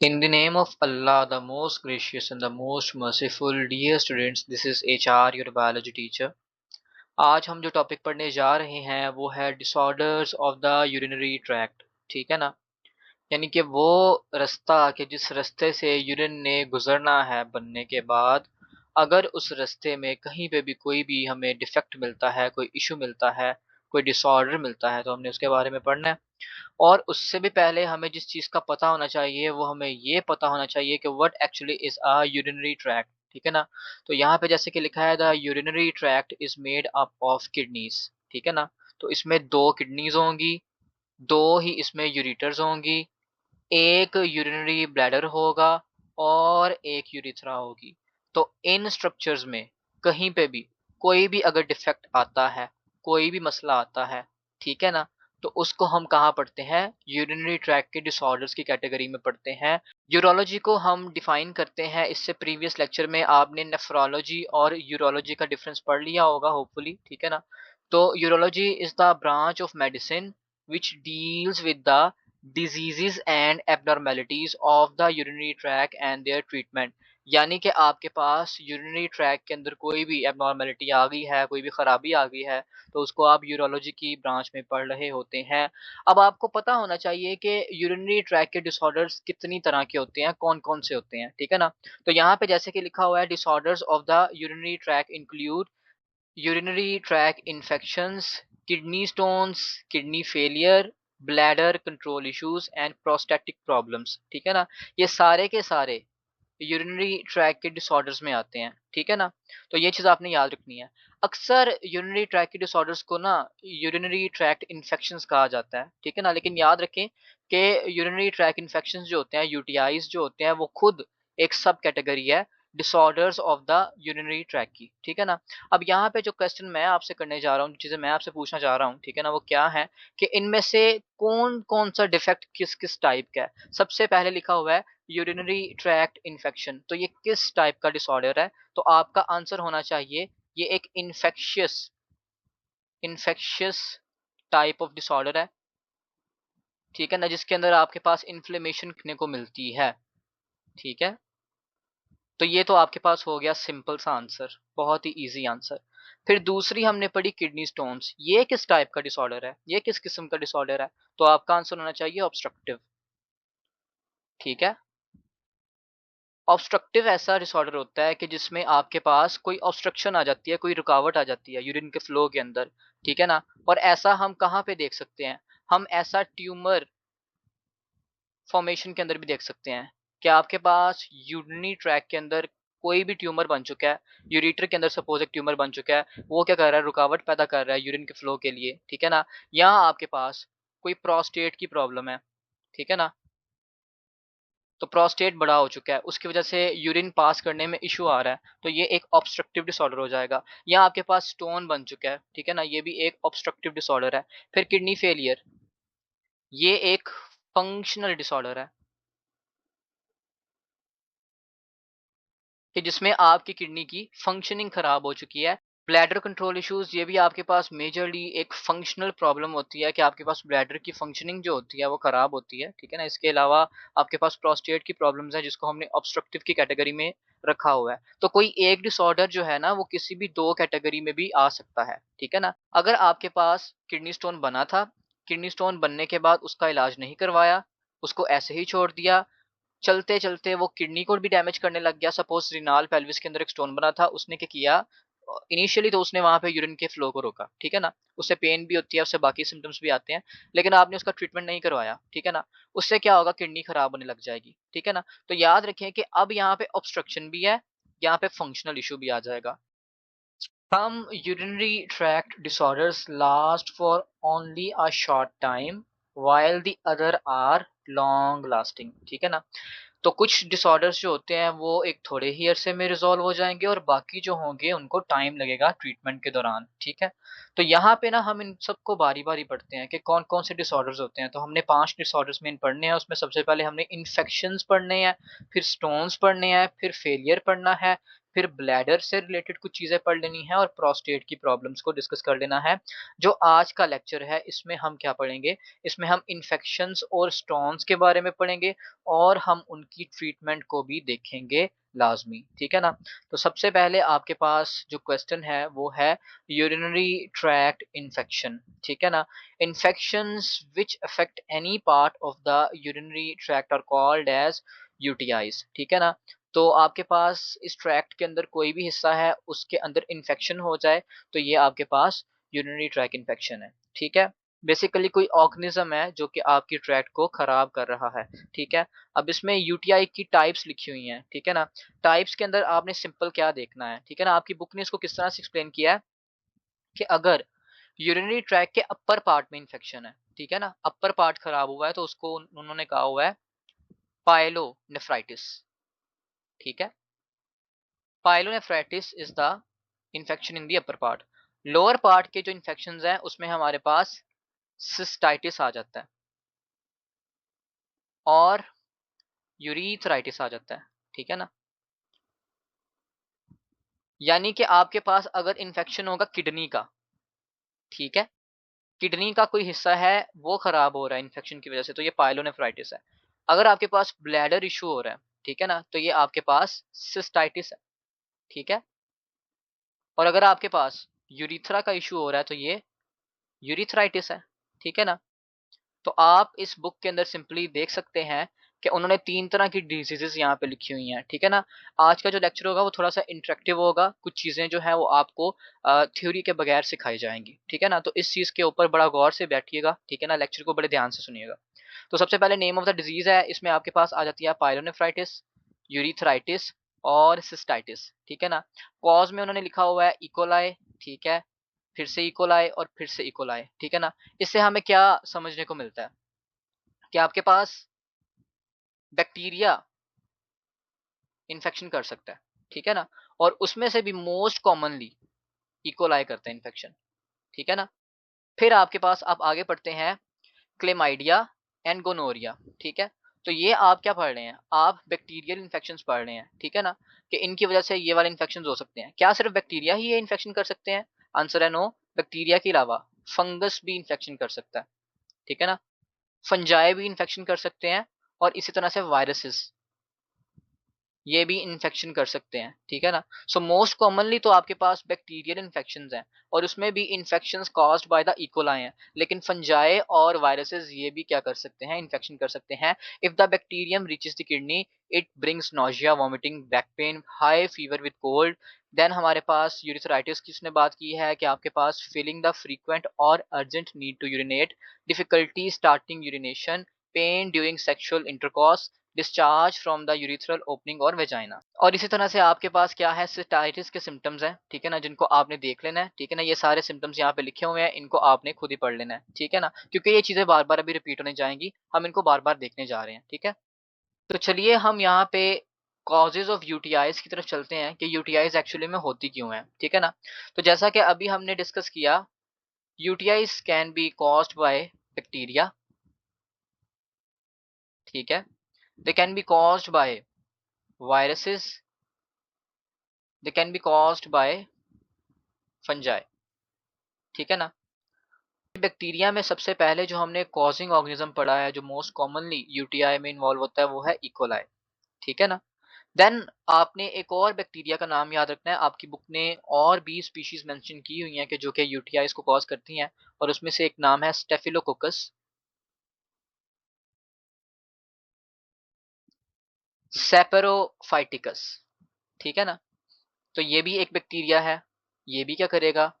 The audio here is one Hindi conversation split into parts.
In the name of Allah, the most gracious and the most merciful, dear students, this is HR, your biology teacher. आज हम जो टॉपिक पढ़ने जा रहे हैं वो है disorders of the urinary tract. ठीक है ना। यानी कि वो रास्ता कि जिस रास्ते से यूरिन ने गुजरना है बनने के बाद, अगर उस रास्ते में कहीं पे भी कोई भी हमें डिफेक्ट मिलता है, कोई इशू मिलता है, कोई डिसऑर्डर मिलता है, तो हमने उसके बारे में पढ़ना है। और उससे भी पहले हमें जिस चीज़ का पता होना चाहिए वो हमें ये पता होना चाहिए कि what actually is a urinary tract. ठीक है ना। तो यहाँ पे जैसे कि लिखा है the urinary tract is made up of kidneys. ठीक है ना। तो इसमें दो किडनीज होंगी, दो ही इसमें यूरिटर्स होंगी, एक यूरिनरी ब्लैडर होगा और एक यूरिथ्रा होगी। तो इन स्ट्रक्चर्स में कहीं पे भी कोई भी अगर डिफेक्ट आता है, कोई भी मसला आता है, ठीक है ना, तो उसको हम कहाँ पढ़ते हैं? यूरिनरी ट्रैक के डिसऑर्डर्स की कैटेगरी में पढ़ते हैं। यूरोलॉजी को हम डिफाइन करते हैं, इससे प्रीवियस लेक्चर में आपने नेफ्रोलॉजी और यूरोलॉजी का डिफरेंस पढ़ लिया होगा होपफुली। ठीक है ना। तो urology is the branch of medicine which deals with the diseases and abnormalities of the urinary tract and their treatment। यानी कि आपके पास यूरिनरी ट्रैक के अंदर कोई भी एबनॉर्मेलिटी आ गई है, कोई भी खराबी आ गई है, तो उसको आप यूरोलॉजी की ब्रांच में पढ़ रहे होते हैं। अब आपको पता होना चाहिए कि यूरिनरी ट्रैक के डिसऑर्डर्स कितनी तरह के होते हैं, कौन कौन से होते हैं। ठीक है ना। तो यहाँ पे जैसे कि लिखा हुआ है, disorders of the urinary track include urinary tract infections, kidney stones, kidney failure, bladder control issues and prostatic problems। ठीक है ना। ये सारे के सारे यूरिनरी ट्रैक के डिसऑर्डर्स में आते हैं। ठीक है ना। तो ये चीज़ आपने याद रखनी है। अक्सर यूरिनरी ट्रैक के डिसऑर्डर्स को ना यूरिनरी ट्रैक्ट इन्फेक्शंस कहा जाता है। ठीक है ना। लेकिन याद रखें कि यूरिनरी ट्रैक इन्फेक्शंस जो होते हैं, यूटीआईज जो होते हैं, वो खुद एक सब कैटेगरी है disorders of the urinary track की। ठीक है ना। अब यहाँ पे जो क्वेश्चन मैं आपसे करने जा रहा हूँ, चीज़ें मैं आपसे पूछना चाह रहा हूँ, ठीक है ना, वो क्या है कि इनमें से कौन कौन सा डिफेक्ट किस किस टाइप का है। सबसे पहले लिखा हुआ है यूरिनरी ट्रैक्ट इन्फेक्शन। तो ये किस टाइप का डिसऑर्डर है? तो आपका आंसर होना चाहिए ये एक infectious infectious type of disorder है। ठीक है ना। जिसके अंदर आपके पास इन्फ्लेमेशन देखने को मिलती है। ठीक है। तो ये तो आपके पास हो गया सिंपल सा आंसर, बहुत ही इजी आंसर। फिर दूसरी हमने पढ़ी किडनी स्टोन्स। ये किस टाइप का डिसऑर्डर है? ये किस किस्म का डिसऑर्डर है? तो आपका आंसर होना चाहिए ऑब्स्ट्रक्टिव। ठीक है। ऑब्स्ट्रक्टिव ऐसा डिसऑर्डर होता है कि जिसमें आपके पास कोई ऑब्स्ट्रक्शन आ जाती है, कोई रुकावट आ जाती है यूरिन के फ्लो के अंदर। ठीक है ना। और ऐसा हम कहाँ पे देख सकते हैं? हम ऐसा ट्यूमर फॉर्मेशन के अंदर भी देख सकते हैं कि आपके पास यूरिनरी ट्रैक के अंदर कोई भी ट्यूमर बन चुका है, यूरेटर के अंदर सपोज एक ट्यूमर बन चुका है, वो क्या कर रहा है? रुकावट पैदा कर रहा है यूरिन के फ्लो के लिए। ठीक है ना। यहाँ आपके पास कोई प्रोस्टेट की प्रॉब्लम है। ठीक है ना। तो प्रोस्टेट बड़ा हो चुका है, उसकी वजह से यूरिन पास करने में इशू आ रहा है, तो ये एक ऑब्स्ट्रक्टिव डिसऑर्डर हो जाएगा। या आपके पास स्टोन बन चुका है। ठीक है ना। ये भी एक ऑब्स्ट्रक्टिव डिसऑर्डर है। फिर किडनी फेलियर, ये एक फंक्शनल डिसऑर्डर है कि जिसमें आपकी किडनी की फंक्शनिंग खराब हो चुकी है। ब्लैडर कंट्रोल इश्यूज, ये भी आपके पास मेजरली एक फंक्शनल प्रॉब्लम होती है कि आपके पास ब्लैडर की फंक्शनिंग जो होती है वो खराब होती है। ठीक है ना। इसके अलावा आपके पास प्रोस्टेट की प्रॉब्लम्स है जिसको हमने ऑब्स्ट्रक्टिव की कैटेगरी में रखा हुआ है। तो कोई एक डिसऑर्डर जो है ना वो किसी भी दो कैटेगरी में भी आ सकता है। ठीक है ना। अगर आपके पास किडनी स्टोन बना था, किडनी स्टोन बनने के बाद उसका इलाज नहीं करवाया, उसको ऐसे ही छोड़ दिया, चलते-चलते वो किडनी को भी डैमेज करने लग गया। सपोज़ रीनाल पेल्विस के अंदर एक स्टोन बना था, उसने क्या किया, इनिशियली तो उसने वहाँ पे यूरिन के फ्लो को रोका। ठीक है ना? उससे पेन भी होती है, उससे बाकी सिम्पटम्स भी आते हैं, लेकिन आपने उसका ट्रीटमेंट नहीं करवाया। ठीक है ना? उससे क्या होगा? किडनी खराब होने लग जाएगी। ठीक है ना? तो याद रखें कि अब यहाँ पे ऑब्स्ट्रक्शन भी है, यहाँ पे फंक्शनल इश्यू भी आ जाएगा। Some urinary tract disorders last for only a short time while the other are long lasting। ठीक है ना। तो कुछ डिसऑर्डर्स जो होते हैं वो एक थोड़े ही अरसे में रिजॉल्व हो जाएंगे और बाकी जो होंगे उनको टाइम लगेगा ट्रीटमेंट के दौरान। ठीक है। तो यहाँ पे ना हम इन सबको बारी बारी पढ़ते हैं कि कौन कौन से डिसऑर्डर्स होते हैं। तो हमने 5 डिसऑर्डर्स में पढ़ने हैं। उसमें सबसे पहले हमने इन्फेक्शंस पढ़ने हैं, फिर स्टोन्स पढ़ने हैं, फिर फेलियर पढ़ना है, फिर ब्लैडर से रिलेटेड कुछ चीज़ें पढ़ लेनी है और प्रोस्टेट की प्रॉब्लम्स को डिस्कस कर लेना है। जो आज का लेक्चर है इसमें हम क्या पढ़ेंगे, इसमें हम इन्फेक्शंस और स्टोन्स के बारे में पढ़ेंगे और हम उनकी ट्रीटमेंट को भी देखेंगे लाज़मी, ठीक है ना? तो सबसे पहले आपके पास जो क्वेश्चन है वो है यूरिनरी ट्रैक्ट इन्फेक्शन, ठीक है ना? Infections which affect any part of the urinary tract are called as UTIs, ठीक है ना? तो आपके पास इस ट्रैक्ट के अंदर कोई भी हिस्सा है उसके अंदर इन्फेक्शन हो जाए तो ये आपके पास यूरिनरी ट्रैक इन्फेक्शन है, ठीक है? बेसिकली कोई ऑर्गेनिज्म है जो कि आपकी ट्रैक्ट को खराब कर रहा है, ठीक है? अब इसमें यूटीआई की टाइप्स लिखी हुई हैं, ठीक है ना? टाइप्स के अंदर आपने सिंपल क्या देखना है, ठीक है ना? आपकी बुक ने इसको किस तरह से एक्सप्लेन किया है कि अगर यूरिनरी ट्रैक के अपर पार्ट में इंफेक्शन है, ठीक है ना? अपर पार्ट खराब हुआ है तो उसको उन्होंने कहा हुआ है पाइलोनेफ्राइटिस, ठीक है? Pyelonephritis is the infection in the upper part. Lower part के जो इंफेक्शंस हैं उसमें हमारे पास सिस्टाइटिस आ जाता है और यूरीथ्राइटिस आ जाता है, ठीक है ना? यानी कि आपके पास अगर इंफेक्शन होगा किडनी का, ठीक है? किडनी का कोई हिस्सा है वो खराब हो रहा है इन्फेक्शन की वजह से तो ये पाइलोनेफ्राइटिस है। अगर आपके पास ब्लैडर इशू हो रहा है, ठीक है ना? तो ये आपके पास सिस्टाइटिस है, ठीक है? और अगर आपके पास यूरिथ्रा का इशू हो रहा है तो ये यूरिथ्राइटिस है, ठीक है ना? तो आप इस बुक के अंदर सिंपली देख सकते हैं कि उन्होंने 3 तरह की डिजीज़ेज़ यहाँ पे लिखी हुई हैं, ठीक है ना? आज का जो लेक्चर होगा वो थोड़ा-सा इंटरेक्टिव होगा, कुछ चीज़ें जो हैं वो आपको थ्योरी के बगैर सिखाई जाएँगी, ठीक है ना? तो इस चीज़ के ऊपर बड़ा गौर से बैठिएगा, ठीक है ना? लेक्चर को बड़े ध्यान से सुनिएगा। तो सबसे पहले नेम ऑफ द डिजीज़ है, इसमें आपके पास आ जाती है पायलोनेफ्राइटिस, यूरिथ्राइटिस और सिस्टाइटिस, ठीक है ना? कॉज़ में उन्होंने लिखा हुआ है इकोलाई, ठीक है? फिर से इकोलाई और फिर से इकोलाई, ठीक है ना? इससे हमें क्या समझने को मिलता है कि आपके पास बैक्टीरिया इन्फेक्शन कर सकता है, ठीक है ना? और उसमें से भी मोस्ट कॉमनली इकोलाई करते हैं इन्फेक्शन, ठीक है ना? फिर आपके पास आप आगे पढ़ते हैं क्लेमाइडिया एंड गोनोरिया, ठीक है? तो ये आप क्या पढ़ रहे हैं? आप बैक्टीरियल इन्फेक्शंस पढ़ रहे हैं, ठीक है ना? कि इनकी वजह से ये वाले इन्फेक्शंस हो सकते हैं। क्या सिर्फ बैक्टीरिया ही ये इन्फेक्शन कर सकते हैं? आंसर है नो, बैक्टीरिया के अलावा फंगस भी इन्फेक्शन कर सकता है, ठीक है ना? फंजाई भी इन्फेक्शन कर सकते हैं और इसी तरह से वायरसेस ये भी इन्फेक्शन कर सकते हैं, ठीक है ना? सो मोस्ट कॉमनली तो आपके पास बैक्टीरियल इन्फेक्शंस हैं और उसमें भी infections caused by the E coli हैं, लेकिन फंजाई और वायरसेस ये भी क्या कर सकते हैं? इन्फेक्शन कर सकते हैं। If the bacterium reaches the kidney it brings nausea, vomiting, back pain, high fever with cold. Then हमारे पास यूरिथ्राइटिस की इसने बात की है कि आपके पास फीलिंग द फ्रीक्वेंट और urgent need to urinate, difficulty starting urination, pain during sexual intercourse, discharge from the urethral opening और वेजाइना। और इसी तरह से आपके पास क्या है? सिस्टाइटिस के सिम्टम्स हैं, ठीक है ना? जिनको आपने देख लेना है, ठीक है ना? ये सारे सिम्टम्स यहाँ पे लिखे हुए हैं, इनको आपने खुद ही पढ़ लेना है, ठीक है ना? क्योंकि ये चीजें बार बार अभी रिपीट होने जाएंगी, हम इनको बार बार देखने जा रहे हैं, ठीक है? तो चलिए हम यहाँ पे कॉजेज ऑफ यूटीआईज की तरफ चलते हैं कि यूटीआईज एक्चुअली में होती क्यों है, ठीक है ना? तो जैसा कि अभी हमने डिस्कस किया, UTIs can be caused by bacteria, ठीक है? दे can B caused by viruses, they can be caused by fungi, ठीक है ना? बैक्टीरिया में सबसे पहले जो हमने कॉजिंग ऑर्गेनिज्म पढ़ा है जो मोस्ट कॉमनली यूटीआई में इन्वॉल्व होता है वो है इकोलाई, ठीक है ना? देन आपने एक और बैक्टीरिया का नाम याद रखना है, आपकी बुक ने और भी स्पीशीज मेंशन की हुई हैं कि जो कि यूटीआई को कॉज करती हैं और उसमें से एक नाम है स्टेफिलोकोकस सेपेरोफाइटिकस, ठीक है ना? तो ये भी एक बैक्टीरिया है, ये भी क्या करेगा?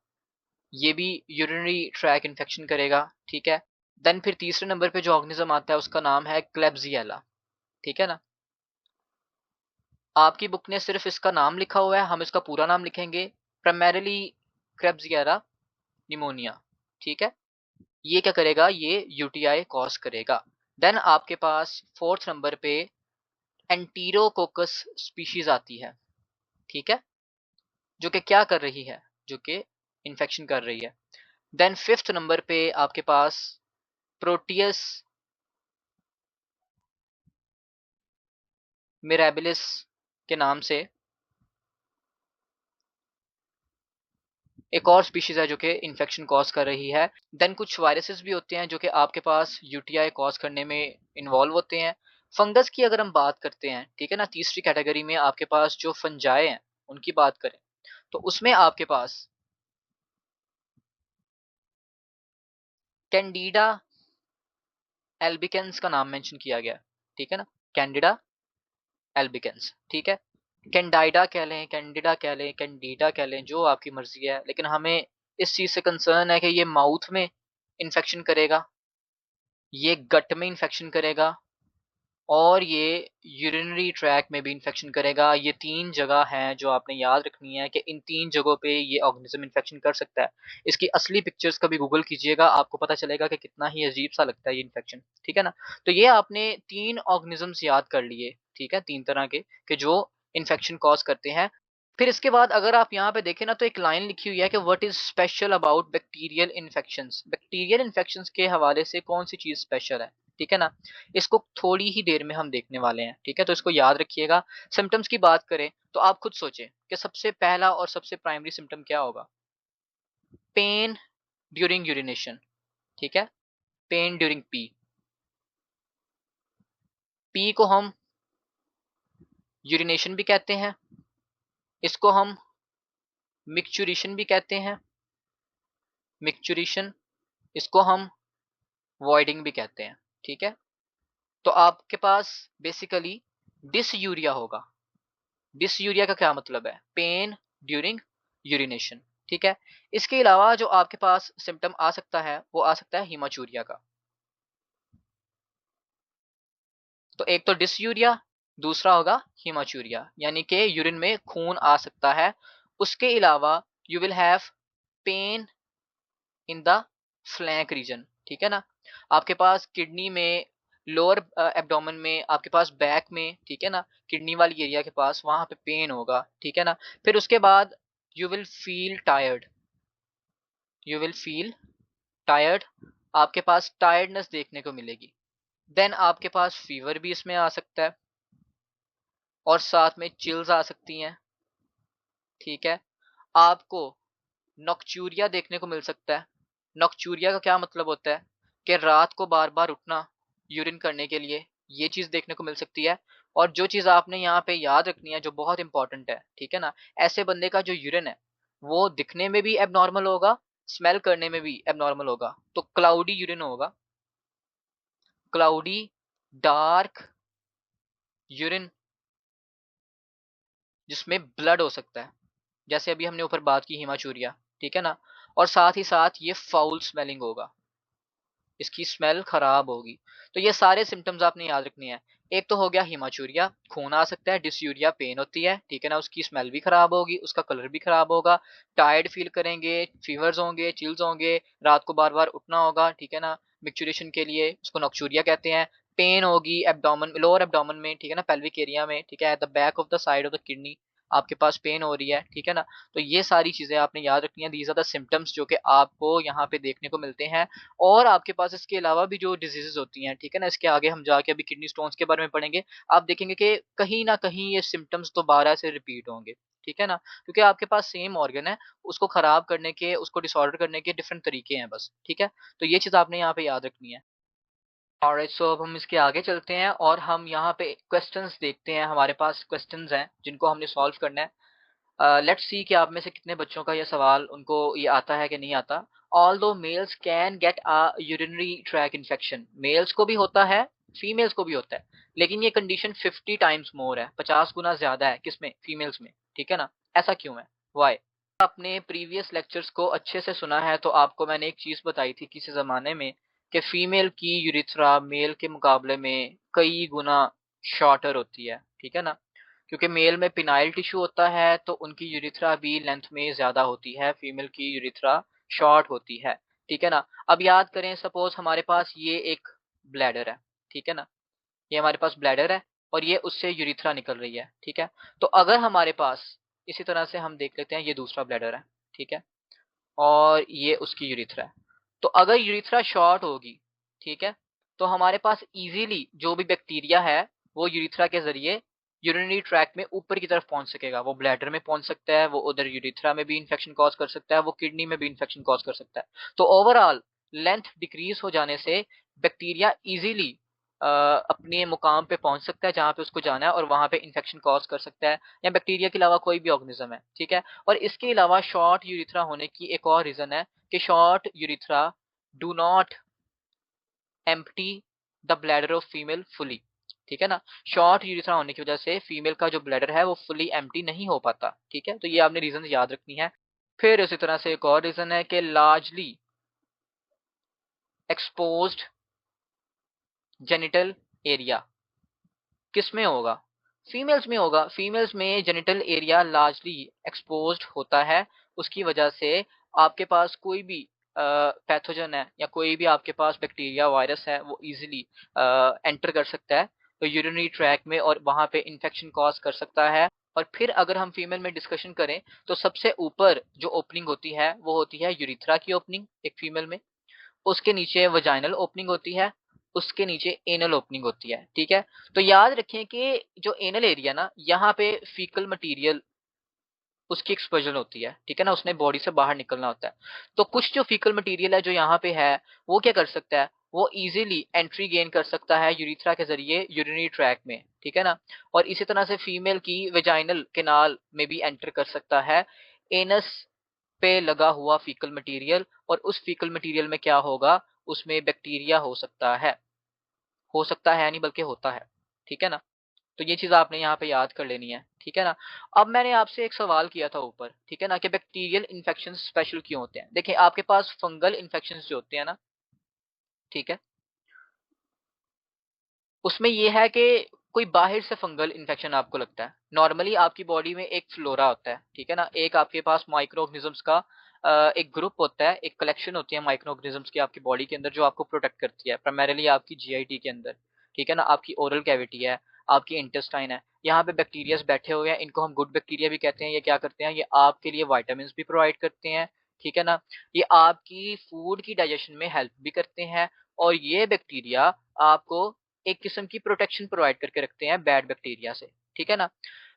ये भी यूरिनरी ट्रैक इन्फेक्शन करेगा, ठीक है? देन फिर तीसरे नंबर पे जो ऑर्गेनिज्म आता है उसका नाम है क्लेब्सिएला, ठीक है ना? आपकी बुक ने सिर्फ इसका नाम लिखा हुआ है, हम इसका पूरा नाम लिखेंगे प्राइमरीली क्लेब्सिएला निमोनिया, ठीक है? ये क्या करेगा? ये यूटीआई कॉज करेगा। देन आपके पास फोर्थ नंबर पे एंटीरोकोकस स्पीशीज आती है, ठीक है? जो कि क्या कर रही है? जो कि इन्फेक्शन कर रही है। देन फिफ्थ नंबर पे आपके पास प्रोटियस मिराबिलिस के नाम से एक और स्पीशीज है जो कि इन्फेक्शन कॉज कर रही है। देन कुछ वायरसेस भी होते हैं जो कि आपके पास यूटीआई कॉज करने में इन्वॉल्व होते हैं। फंगस की अगर हम बात करते हैं, ठीक है ना, तीसरी कैटेगरी में आपके पास जो फंजाई हैं उनकी बात करें तो उसमें आपके पास कैंडिडा एल्बिकेंस का नाम मेंशन किया गया, ठीक है ना, कैंडिडा एल्बिकेंस, ठीक है। कैंडाइडा कह लें, कैंडिडा कह लें, कैंडिडा कह लें, जो आपकी मर्जी है, लेकिन हमें इस चीज से कंसर्न है कि ये माउथ में इन्फेक्शन करेगा, ये गट में इन्फेक्शन करेगा और ये यूरिनरी ट्रैक में भी इन्फेक्शन करेगा। ये 3 जगह हैं जो आपने याद रखनी है कि इन 3 जगहों पे ये ऑर्गेनिज्म इन्फेक्शन कर सकता है। इसकी असली पिक्चर्स कभी गूगल कीजिएगा, आपको पता चलेगा कि कितना ही अजीब-सा लगता है ये इन्फेक्शन, ठीक है ना? तो ये आपने 3 ऑर्गेनिज़म्स याद कर लिए, ठीक है? 3 तरह के कि जो इन्फेक्शन कॉज़ करते हैं। फिर इसके बाद अगर आप यहाँ पे देखें ना तो एक लाइन लिखी हुई है कि what is special about bacterial infections. Bacterial infections के हवाले से कौन-सी चीज़ स्पेशल है, ठीक है ना? इसको थोड़ी ही देर में हम देखने वाले हैं, ठीक है? तो इसको याद रखिएगा। सिम्पटम्स की बात करें तो आप खुद सोचें कि सबसे पहला और सबसे प्राइमरी सिम्पटम क्या होगा? पेन ड्यूरिंग यूरिनेशन, ठीक है? Pen during P. पी को हम यूरिनेशन भी कहते हैं, इसको हम मिक्चुरेशन भी कहते हैं, मिक्चुरेशन, इसको हम वॉइडिंग भी कहते हैं, ठीक है? तो आपके पास बेसिकली डिसयूरिया होगा। डिसयूरिया का क्या मतलब है? पेन ड्यूरिंग यूरिनेशन, ठीक है? इसके अलावा जो आपके पास सिम्पटम आ सकता है, वो आ सकता है हीमाचूरिया का। तो एक तो डिसयूरिया, दूसरा होगा हीमाचूरिया, यानी कि यूरिन में खून आ सकता है। उसके अलावा you will have pain in the flank region, ठीक है ना? आपके पास किडनी में, लोअर एब्डोमेन में, आपके पास बैक में, ठीक है ना, किडनी वाली एरिया के पास वहां पे पेन होगा, ठीक है ना? फिर उसके बाद you will feel tired, you will feel tired, आपके पास टायर्डनेस देखने को मिलेगी। देन आपके पास फीवर भी इसमें आ सकता है और साथ में चिल्स आ सकती हैं, ठीक है? आपको नॉक्चूरिया देखने को मिल सकता है। नॉक्चूरिया का क्या मतलब होता है कि रात को बार-बार उठना यूरिन करने के लिए, ये चीज़ देखने को मिल सकती है। और जो चीज़ आपने यहाँ पे याद रखनी है जो बहुत इंपॉर्टेंट है, ठीक है ना? ऐसे बंदे का जो यूरिन है, वो दिखने में भी एब्नॉर्मल होगा, स्मेल करने में भी एब्नॉर्मल होगा। तो क्लाउडी यूरिन होगा, क्लाउडी डार्क यूरिन जिसमें ब्लड हो सकता है। जैसे अभी हमने ऊपर बात की हीमाचूरिया, ठीक है ना? और साथ ही साथ ये फाउल स्मेलिंग होगा, इसकी स्मेल खराब होगी। तो ये सारे सिम्पटम्स आपने याद रखने हैं। एक तो हो गया हीमाचूरिया, खून आ सकता है, डिसयूरिया पेन होती है, ठीक है ना, उसकी स्मेल भी खराब होगी, उसका कलर भी खराब होगा, टायर्ड फील करेंगे, फीवर्स होंगे, चिल्स होंगे, रात को बार बार उठना होगा, ठीक है ना, मिक्चुरेशन के लिए उसको नॉक्चूरिया कहते हैं। पेन होगी एब्डोमेन, लोअर एब्डोमेन में, ठीक है ना, पेल्विक एरिया में, ठीक है, at the back of the side of the kidney आपके पास पेन हो रही है, ठीक है ना? तो ये सारी चीजें आपने याद रखनी है। दीज आर द सिम्टम्स जो कि आपको यहाँ पे देखने को मिलते हैं। और आपके पास इसके अलावा भी जो डिजीजेस होती हैं, ठीक है ना, इसके आगे हम जाके अभी किडनी स्टोन्स के बारे में पढ़ेंगे। आप देखेंगे कि कहीं ना कहीं ये सिम्टम्स दोबारा से रिपीट होंगे, ठीक है ना, क्योंकि आपके पास सेम ऑर्गन है, उसको खराब करने के, उसको डिसऑर्डर करने के डिफरेंट तरीके हैं बस, ठीक है? तो ये चीज आपने यहाँ पे याद रखनी है। ऑलराइट, सो अब हम इसके आगे चलते हैं और हम यहाँ पे क्वेश्चंस देखते हैं। हमारे पास क्वेश्चंस हैं जिनको हमने सॉल्व करना है। लेट्स सी कि आप में से कितने बच्चों का ये सवाल उनको ये आता है कि नहीं आता। Although males can get a urinary tract infection, males को भी होता है, फीमेल्स को भी होता है, लेकिन ये कंडीशन 50 टाइम्स मोर है, 50 गुना ज्यादा है किसमें? फीमेल्स में, ठीक है ना? ऐसा क्यों है? वाई? आपने प्रीवियस लेक्चर्स को अच्छे से सुना है तो आपको मैंने एक चीज बताई थी किसी जमाने में कि फीमेल की यूरिथ्रा मेल के मुकाबले में कई गुना शॉर्टर होती है, ठीक है ना? क्योंकि मेल में पिनाइल टिश्यू होता है तो उनकी यूरिथ्रा भी लेंथ में ज्यादा होती है, फीमेल की यूरिथ्रा शॉर्ट होती है, ठीक है ना? अब याद करें, सपोज हमारे पास ये एक ब्लैडर है, ठीक है ना, ये हमारे पास ब्लैडर है और ये उससे यूरिथ्रा निकल रही है, ठीक है? तो अगर हमारे पास इसी तरह से हम देख लेते हैं, ये दूसरा ब्लैडर है, ठीक है, और ये उसकी यूरिथ्रा है। तो अगर यूरिथ्रा शॉर्ट होगी, ठीक है, तो हमारे पास इजीली जो भी बैक्टीरिया है वो यूरिथ्रा के जरिए यूरिनरी ट्रैक में ऊपर की तरफ पहुंच सकेगा। वो ब्लैडर में पहुंच सकता है, वो उधर यूरिथ्रा में भी इन्फेक्शन कॉज कर सकता है, वो किडनी में भी इन्फेक्शन कॉज कर सकता है। तो ओवरऑल लेंथ डिक्रीज हो जाने से बैक्टीरिया इजीली अपने मुकाम पे पहुंच सकता है जहां पे उसको जाना है, और वहां पे इन्फेक्शन कॉज कर सकता है, या बैक्टीरिया के अलावा कोई भी ऑर्गेनिज्म है, ठीक है। और इसके अलावा शॉर्ट यूरिथ्रा होने की एक और रीजन है कि short urethra do not empty the bladder of female fully, ठीक है ना। शॉर्ट यूरिथ्रा होने की वजह से फीमेल का जो ब्लैडर है वो फुली एम्प्टी नहीं हो पाता, ठीक है। तो ये आपने रीजन याद रखनी है। फिर इसी तरह से एक और रीजन है कि लार्जली एक्सपोज्ड जेनिटल एरिया किस में होगा? फीमेल्स में होगा। फीमेल्स में जेनिटल एरिया लार्जली एक्सपोज्ड होता है, उसकी वजह से आपके पास कोई भी पैथोजन है या कोई भी आपके पास बैक्टीरिया वायरस है वो इजीली एंटर कर सकता है तो यूरिनरी ट्रैक में, और वहां पे इन्फेक्शन कॉज कर सकता है। और फिर अगर हम फीमेल में डिस्कशन करें तो सबसे ऊपर जो ओपनिंग होती है वो होती है यूरिथ्रा की ओपनिंग एक फीमेल में, उसके नीचे वजाइनल ओपनिंग होती है, उसके नीचे एनल ओपनिंग होती है, ठीक है। तो याद रखें कि जो एनल एरिया ना, यहाँ पे फीकल मटेरियल उसकी एक्सपोजर होती है, ठीक है ना, उसने बॉडी से बाहर निकलना होता है। तो कुछ जो फीकल मटेरियल है जो यहाँ पे है वो क्या कर सकता है, वो इजीली एंट्री गेन कर सकता है यूरिथ्रा के जरिए यूरिनरी ट्रैक में, ठीक है ना। और इसी तरह से फीमेल की वेजाइनल कैनाल में भी एंटर कर सकता है एनस पे लगा हुआ फीकल मटेरियल, और उस फीकल मटेरियल में क्या होगा, उसमें बैक्टीरिया हो सकता है नहीं बल्कि होता है, ठीक है ना। तो ये चीज आपने यहाँ पे याद कर लेनी है, ठीक है ना। अब मैंने आपसे एक सवाल किया था ऊपर, ठीक है ना, कि बैक्टीरियल इन्फेक्शन स्पेशल क्यों होते हैं। देखिए आपके पास फंगल इन्फेक्शन जो होते हैं ना, ठीक है, उसमें ये है कि कोई बाहर से फंगल इन्फेक्शन आपको लगता है। नॉर्मली आपकी बॉडी में एक फ्लोरा होता है, ठीक है ना, एक आपके पास माइक्रो ऑर्गेनिजम्स का एक ग्रुप होता है, एक कलेक्शन होती है माइक्रो ऑर्गेनिजम्स की आपकी बॉडी के अंदर जो आपको प्रोटेक्ट करती है, प्राइमरीली आपकी जीआईटी के अंदर, ठीक है ना। आपकी ओरल कैविटी है, आपकी इंटेस्टाइन है, यहाँ पे बैक्टीरियाज बैठे हुए हैं, इनको हम गुड बैक्टीरिया भी कहते हैं। ये क्या करते हैं, ये आपके लिए वाइटामिन भी प्रोवाइड करते हैं, ठीक है ना। ये आपकी फूड की डाइजेशन में हेल्प भी करते हैं, और ये बैक्टीरिया आपको एक किस्म की प्रोटेक्शन प्रोवाइड करके रखते हैं बैड बैक्टीरिया से, ठीक है ना।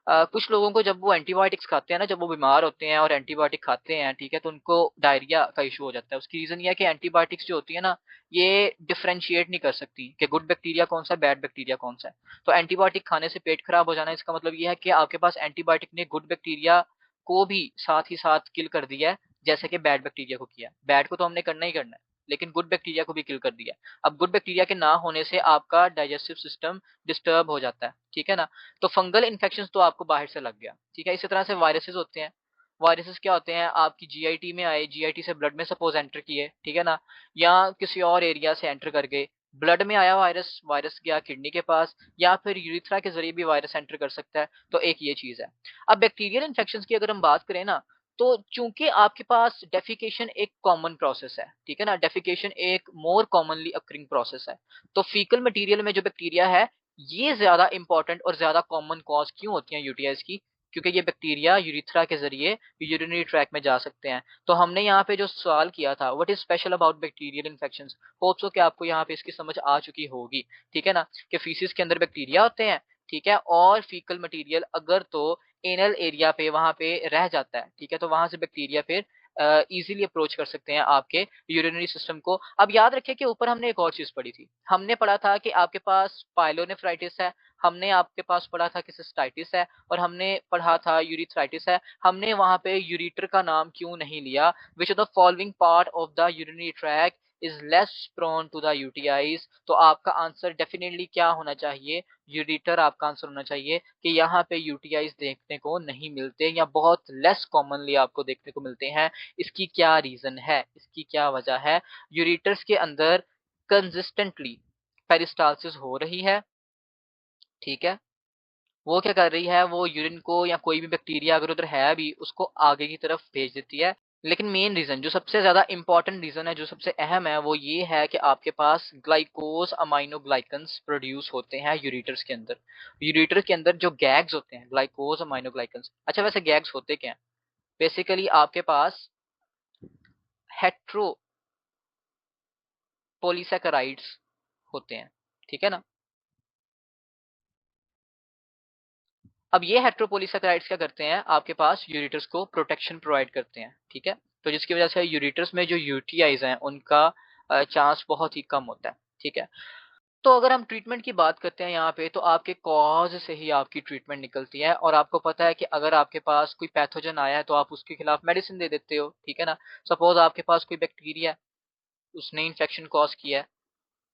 कुछ लोगों को जब वो एंटीबायोटिक्स खाते हैं ना, जब वो बीमार होते हैं और एंटीबायोटिक खाते हैं, ठीक है, तो उनको डायरिया का इशू हो जाता है। उसकी रीजन ये है कि एंटीबायोटिक्स जो होती है ना, ये डिफरेंशिएट नहीं कर सकती कि गुड बैक्टीरिया कौन सा है, बैड बैक्टीरिया कौन सा है। तो एंटीबायोटिक खाने से पेट खराब हो जाना, इसका मतलब ये है कि आपके पास एंटीबायोटिक ने गुड बैक्टीरिया को भी साथ ही साथ किल कर दिया है, जैसे कि बैड बैक्टीरिया को किया। बैड को तो हमने करना ही करना है, लेकिन गुड बैक्टीरिया को भी किल कर दिया। अब गुड बैक्टीरिया के ना होने से आपका डाइजेस्टिव सिस्टम डिस्टर्ब हो जाता है, ठीक है ना। तो फंगल इन्फेक्शन तो आपको बाहर से लग गया, ठीक है। इसी तरह से वायरसेस होते हैं। वायरसेस क्या होते हैं, आपकी जीआईटी में आए, जीआईटी से ब्लड में सपोज एंटर किए, ठीक है ना, या किसी और एरिया से एंटर कर गए, ब्लड में आया वायरस, वायरस गया किडनी के पास, या फिर यूरिथ्रा के जरिए भी वायरस एंटर कर सकता है। तो एक ये चीज है। अब बैक्टीरियल इन्फेक्शन की अगर हम बात करें ना, तो चूंकि आपके पास डेफिकेशन एक कॉमन प्रोसेस है, ठीक है ना, डेफिकेशन एक मोर कॉमनली अक्रिंग प्रोसेस है, तो फीकल मटेरियल में जो बैक्टीरिया है ये ज्यादा इंपॉर्टेंट और ज्यादा कॉमन कॉज क्यों होती है यूटीआईज की, क्योंकि ये बैक्टीरिया यूरिथ्रा के जरिए यूरिनरी ट्रैक में जा सकते हैं। तो हमने यहाँ पे जो सवाल किया था, what is special about bacterial infections, hope so कि आपको यहाँ पे इसकी समझ आ चुकी होगी, ठीक है ना, कि फीसिस के अंदर बैक्टीरिया होते हैं, ठीक है, और फीकल मटेरियल अगर तो एनल एरिया पे वहां पे रह जाता है, ठीक है, तो वहां से बैक्टीरिया फिर इजीली अप्रोच कर सकते हैं आपके यूरिनरी सिस्टम को। अब याद रखिए कि ऊपर हमने एक और चीज पढ़ी थी, हमने पढ़ा था कि आपके पास पाइलोनेफ्राइटिस है, हमने आपके पास पढ़ा था कि सिस्टाइटिस है, और हमने पढ़ा था यूरिथ्राइटिस है। हमने वहां पे यूरिटर का नाम क्यों नहीं लिया, which of the following part of the urinary tract is less prone to the UTIs. तो आपका आंसर डेफिनेटली क्या होना चाहिए, यूरिटर आपका आंसर होना चाहिए, कि यहाँ पे यूटीआईज देखने को नहीं मिलते, या बहुत लेस कॉमनली आपको देखने को मिलते हैं। इसकी क्या रीजन है, इसकी क्या वजह है, यूरिटर्स के अंदर कंसिस्टेंटली पेरिस्टालसिस हो रही है, ठीक है। वो क्या कर रही है, वो यूरिन को या कोई भी बैक्टीरिया अगर उधर है भी उसको आगे की तरफ भेज देती है। लेकिन मेन रीजन जो सबसे ज्यादा इंपॉर्टेंट रीजन है, जो सबसे अहम है, वो ये है कि आपके पास ग्लाइकोज अमाइनोग्लाइकन्स प्रोड्यूस होते हैं यूरिटर्स के अंदर। यूरिटर के अंदर जो गैग्स होते हैं, ग्लाइकोज अमाइनोग्लाइकन्स। अच्छा वैसे गैग्स होते क्या हैं, बेसिकली आपके पास हेट्रो पॉलीसैकेराइड्स होते हैं, ठीक है ना। अब ये हेट्रोपोलिसैकेराइड्स क्या करते हैं, आपके पास यूरेटर्स को प्रोटेक्शन प्रोवाइड करते हैं, ठीक है। तो जिसकी वजह से यूरेटर्स में जो यूटीआईज हैं उनका चांस बहुत ही कम होता है, ठीक है। तो अगर हम ट्रीटमेंट की बात करते हैं यहाँ पे, तो आपके कॉज से ही आपकी ट्रीटमेंट निकलती है, और आपको पता है कि अगर आपके पास कोई पैथोजन आया है तो आप उसके खिलाफ मेडिसिन दे देते हो, ठीक है ना। सपोज आपके पास कोई बैक्टीरिया है, उसने इन्फेक्शन कॉज किया है,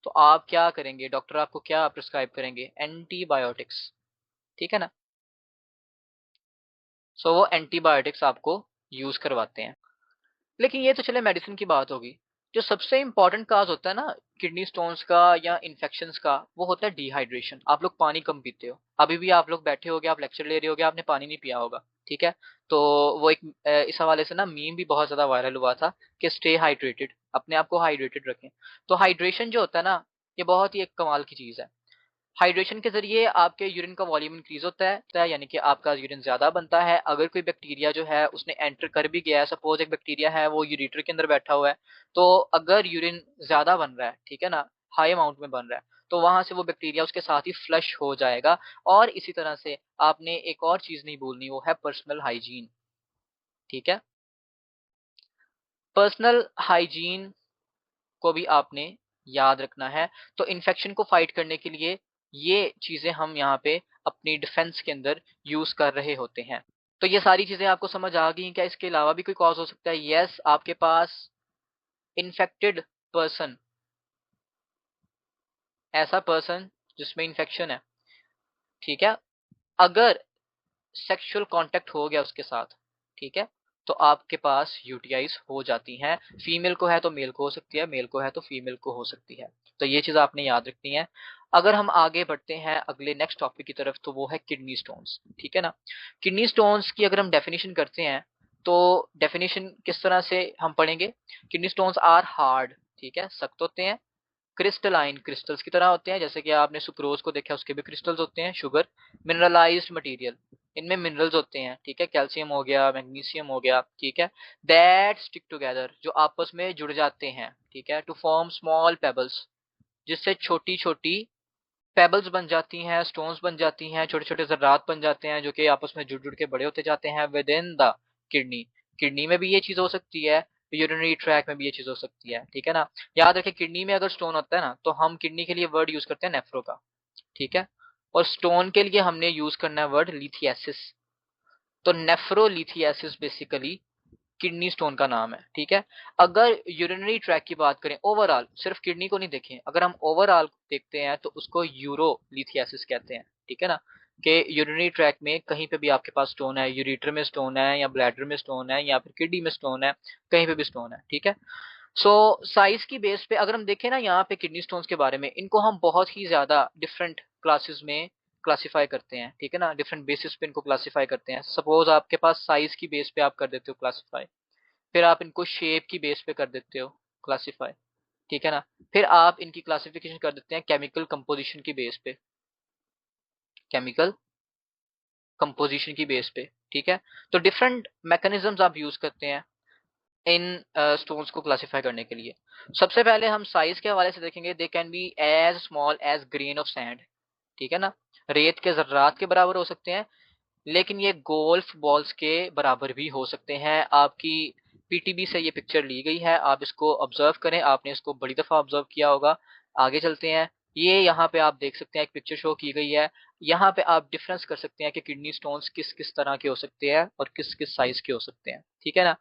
तो आप क्या करेंगे, डॉक्टर आपको क्या प्रिस्क्राइब करेंगे, एंटीबायोटिक्स, ठीक है ना। सो वो एंटीबायोटिक्स आपको यूज करवाते हैं। लेकिन ये तो चले मेडिसिन की बात होगी। जो सबसे इंपॉर्टेंट काज होता है ना किडनी स्टोन्स का या इन्फेक्शंस का, वो होता है डिहाइड्रेशन। आप लोग पानी कम पीते हो, अभी भी आप लोग बैठे होगे, आप लेक्चर ले रहे होगे, आपने पानी नहीं पिया होगा, ठीक है। तो वो एक इस हवाले से ना मीम भी बहुत ज्यादा वायरल हुआ था कि स्टे हाइड्रेटेड, अपने आप को हाइड्रेटेड रखें। तो हाइड्रेशन जो होता है ना, ये बहुत ही एक कमाल की चीज है। हाइड्रेशन के ज़रिए आपके यूरिन का वॉल्यूम इंक्रीज़ होता है, यानी कि आपका यूरिन ज़्यादा बनता है। अगर कोई बैक्टीरिया जो है उसने एंटर कर भी गया है, सपोज़ एक बैक्टीरिया है वो यूरेटर के अंदर बैठा हुआ है, तो अगर यूरिन ज़्यादा बन रहा है, ठीक है ना, हाई अमाउंट में बन रहा है, तो वहाँ से वो बैक्टीरिया उसके साथ ही फ्लश हो जाएगा। और इसी तरह से आपने एक और चीज़ नहीं भूलनी, वो है पर्सनल हाइजीन, ठीक है। पर्सनल हाइजीन को भी आपने याद रखना है। तो इन्फेक्शन को फाइट करने के लिए ये चीजें हम यहाँ पे अपनी डिफेंस के अंदर यूज कर रहे होते हैं। तो ये सारी चीजें आपको समझ आ गई। क्या इसके अलावा भी कोई कॉज हो सकता है? यस, आपके पास इन्फेक्टेड पर्सन, ऐसा पर्सन जिसमें इन्फेक्शन है, ठीक है, अगर सेक्सुअल कांटेक्ट हो गया उसके साथ, ठीक है, तो आपके पास यूटीआईज हो जाती हैं। फीमेल को है तो मेल को हो सकती है, मेल को है तो फीमेल को हो सकती है। तो ये चीज आपने याद रखनी है। अगर हम आगे बढ़ते हैं अगले नेक्स्ट टॉपिक की तरफ, तो वो है किडनी स्टोन्स, ठीक है ना। किडनी स्टोन्स की अगर हम डेफिनेशन करते हैं, तो डेफिनेशन किस तरह से हम पढ़ेंगे? किडनी स्टोन्स आर हार्ड, ठीक है, सख्त होते हैं। क्रिस्टलाइन, क्रिस्टल्स की तरह होते हैं, जैसे कि आपने सुक्रोज को देखा, उसके भी क्रिस्टल्स होते हैं। शुगर, मिनरलाइज्ड मटेरियल, इनमें मिनरल्स होते हैं, ठीक है, कैल्शियम हो गया, मैग्नीशियम हो गया, ठीक है, दैट स्टिक टुगेदर, जो आपस में जुड़ जाते हैं, ठीक है, टू फॉर्म स्मॉल पेबल्स, जिससे छोटी छोटी पेबल्स बन जाती हैं, स्टोन्स बन जाती हैं, छोटे छोटे जर्रात बन जाते हैं, जो कि आपस में जुड़ जुड़ के बड़े होते जाते हैं with in the kidney. Kidney में भी ये चीज हो सकती है, यूरिनरी ट्रैक में भी ये चीज हो सकती है, ठीक है ना। याद रखें, किडनी में अगर स्टोन होता है ना, तो हम किडनी के लिए वर्ड यूज करते हैं नेफ्रो का, ठीक है, और स्टोन के लिए हमने यूज करना है वर्ड लिथियासिस। तो नेफ्रोलिथियासिस बेसिकली किडनी स्टोन का नाम है, ठीक है। अगर यूरिनरी ट्रैक की बात करें ओवरऑल, सिर्फ किडनी को नहीं देखें, अगर हम ओवरऑल देखते हैं तो उसको यूरोलिथियासिस कहते हैं, ठीक है ना। कि यूरिनरी ट्रैक में कहीं पे भी आपके पास स्टोन है, यूरेटर में स्टोन है, या ब्लैडर में स्टोन है, या फिर किडनी में स्टोन है, कहीं पे भी स्टोन है, ठीक है। सो साइज की बेस पे अगर हम देखें ना, यहाँ पे किडनी स्टोन्स के बारे में, इनको हम बहुत ही ज्यादा डिफरेंट क्लासेस में क्लासिफाई करते हैं, ठीक है ना, डिफरेंट बेसिस पे इनको क्लासिफाई करते हैं। सपोज आपके पास साइज की बेस पे आप कर देते हो क्लासिफाई, फिर आप इनको शेप की बेस पे कर देते हो क्लासिफाई, ठीक है ना, फिर आप इनकी क्लासिफिकेशन कर देते हैं केमिकल कंपोजिशन की बेस पे, केमिकल कंपोजिशन की बेस पे, ठीक है। तो डिफरेंट मैकेनिज्म्स आप यूज करते हैं इन स्टोन्स को क्लासिफाई करने के लिए। सबसे पहले हम साइज के हवाले से देखेंगे, they can be as small as grain of sand, ठीक है ना, रेत के जर्रात के बराबर हो सकते हैं। लेकिन ये गोल्फ बॉल्स के बराबर भी हो सकते हैं। आपकी पीटीबी से ये पिक्चर ली गई है, आप इसको ऑब्जर्व करें, आपने इसको बड़ी दफा ऑब्जर्व किया होगा। आगे चलते हैं, ये यहाँ पे आप देख सकते हैं, एक पिक्चर शो की गई है। यहाँ पे आप डिफरेंस कर सकते हैं कि किडनी स्टोन्स किस किस तरह के हो सकते हैं और किस किस साइज के हो सकते हैं, ठीक है ना।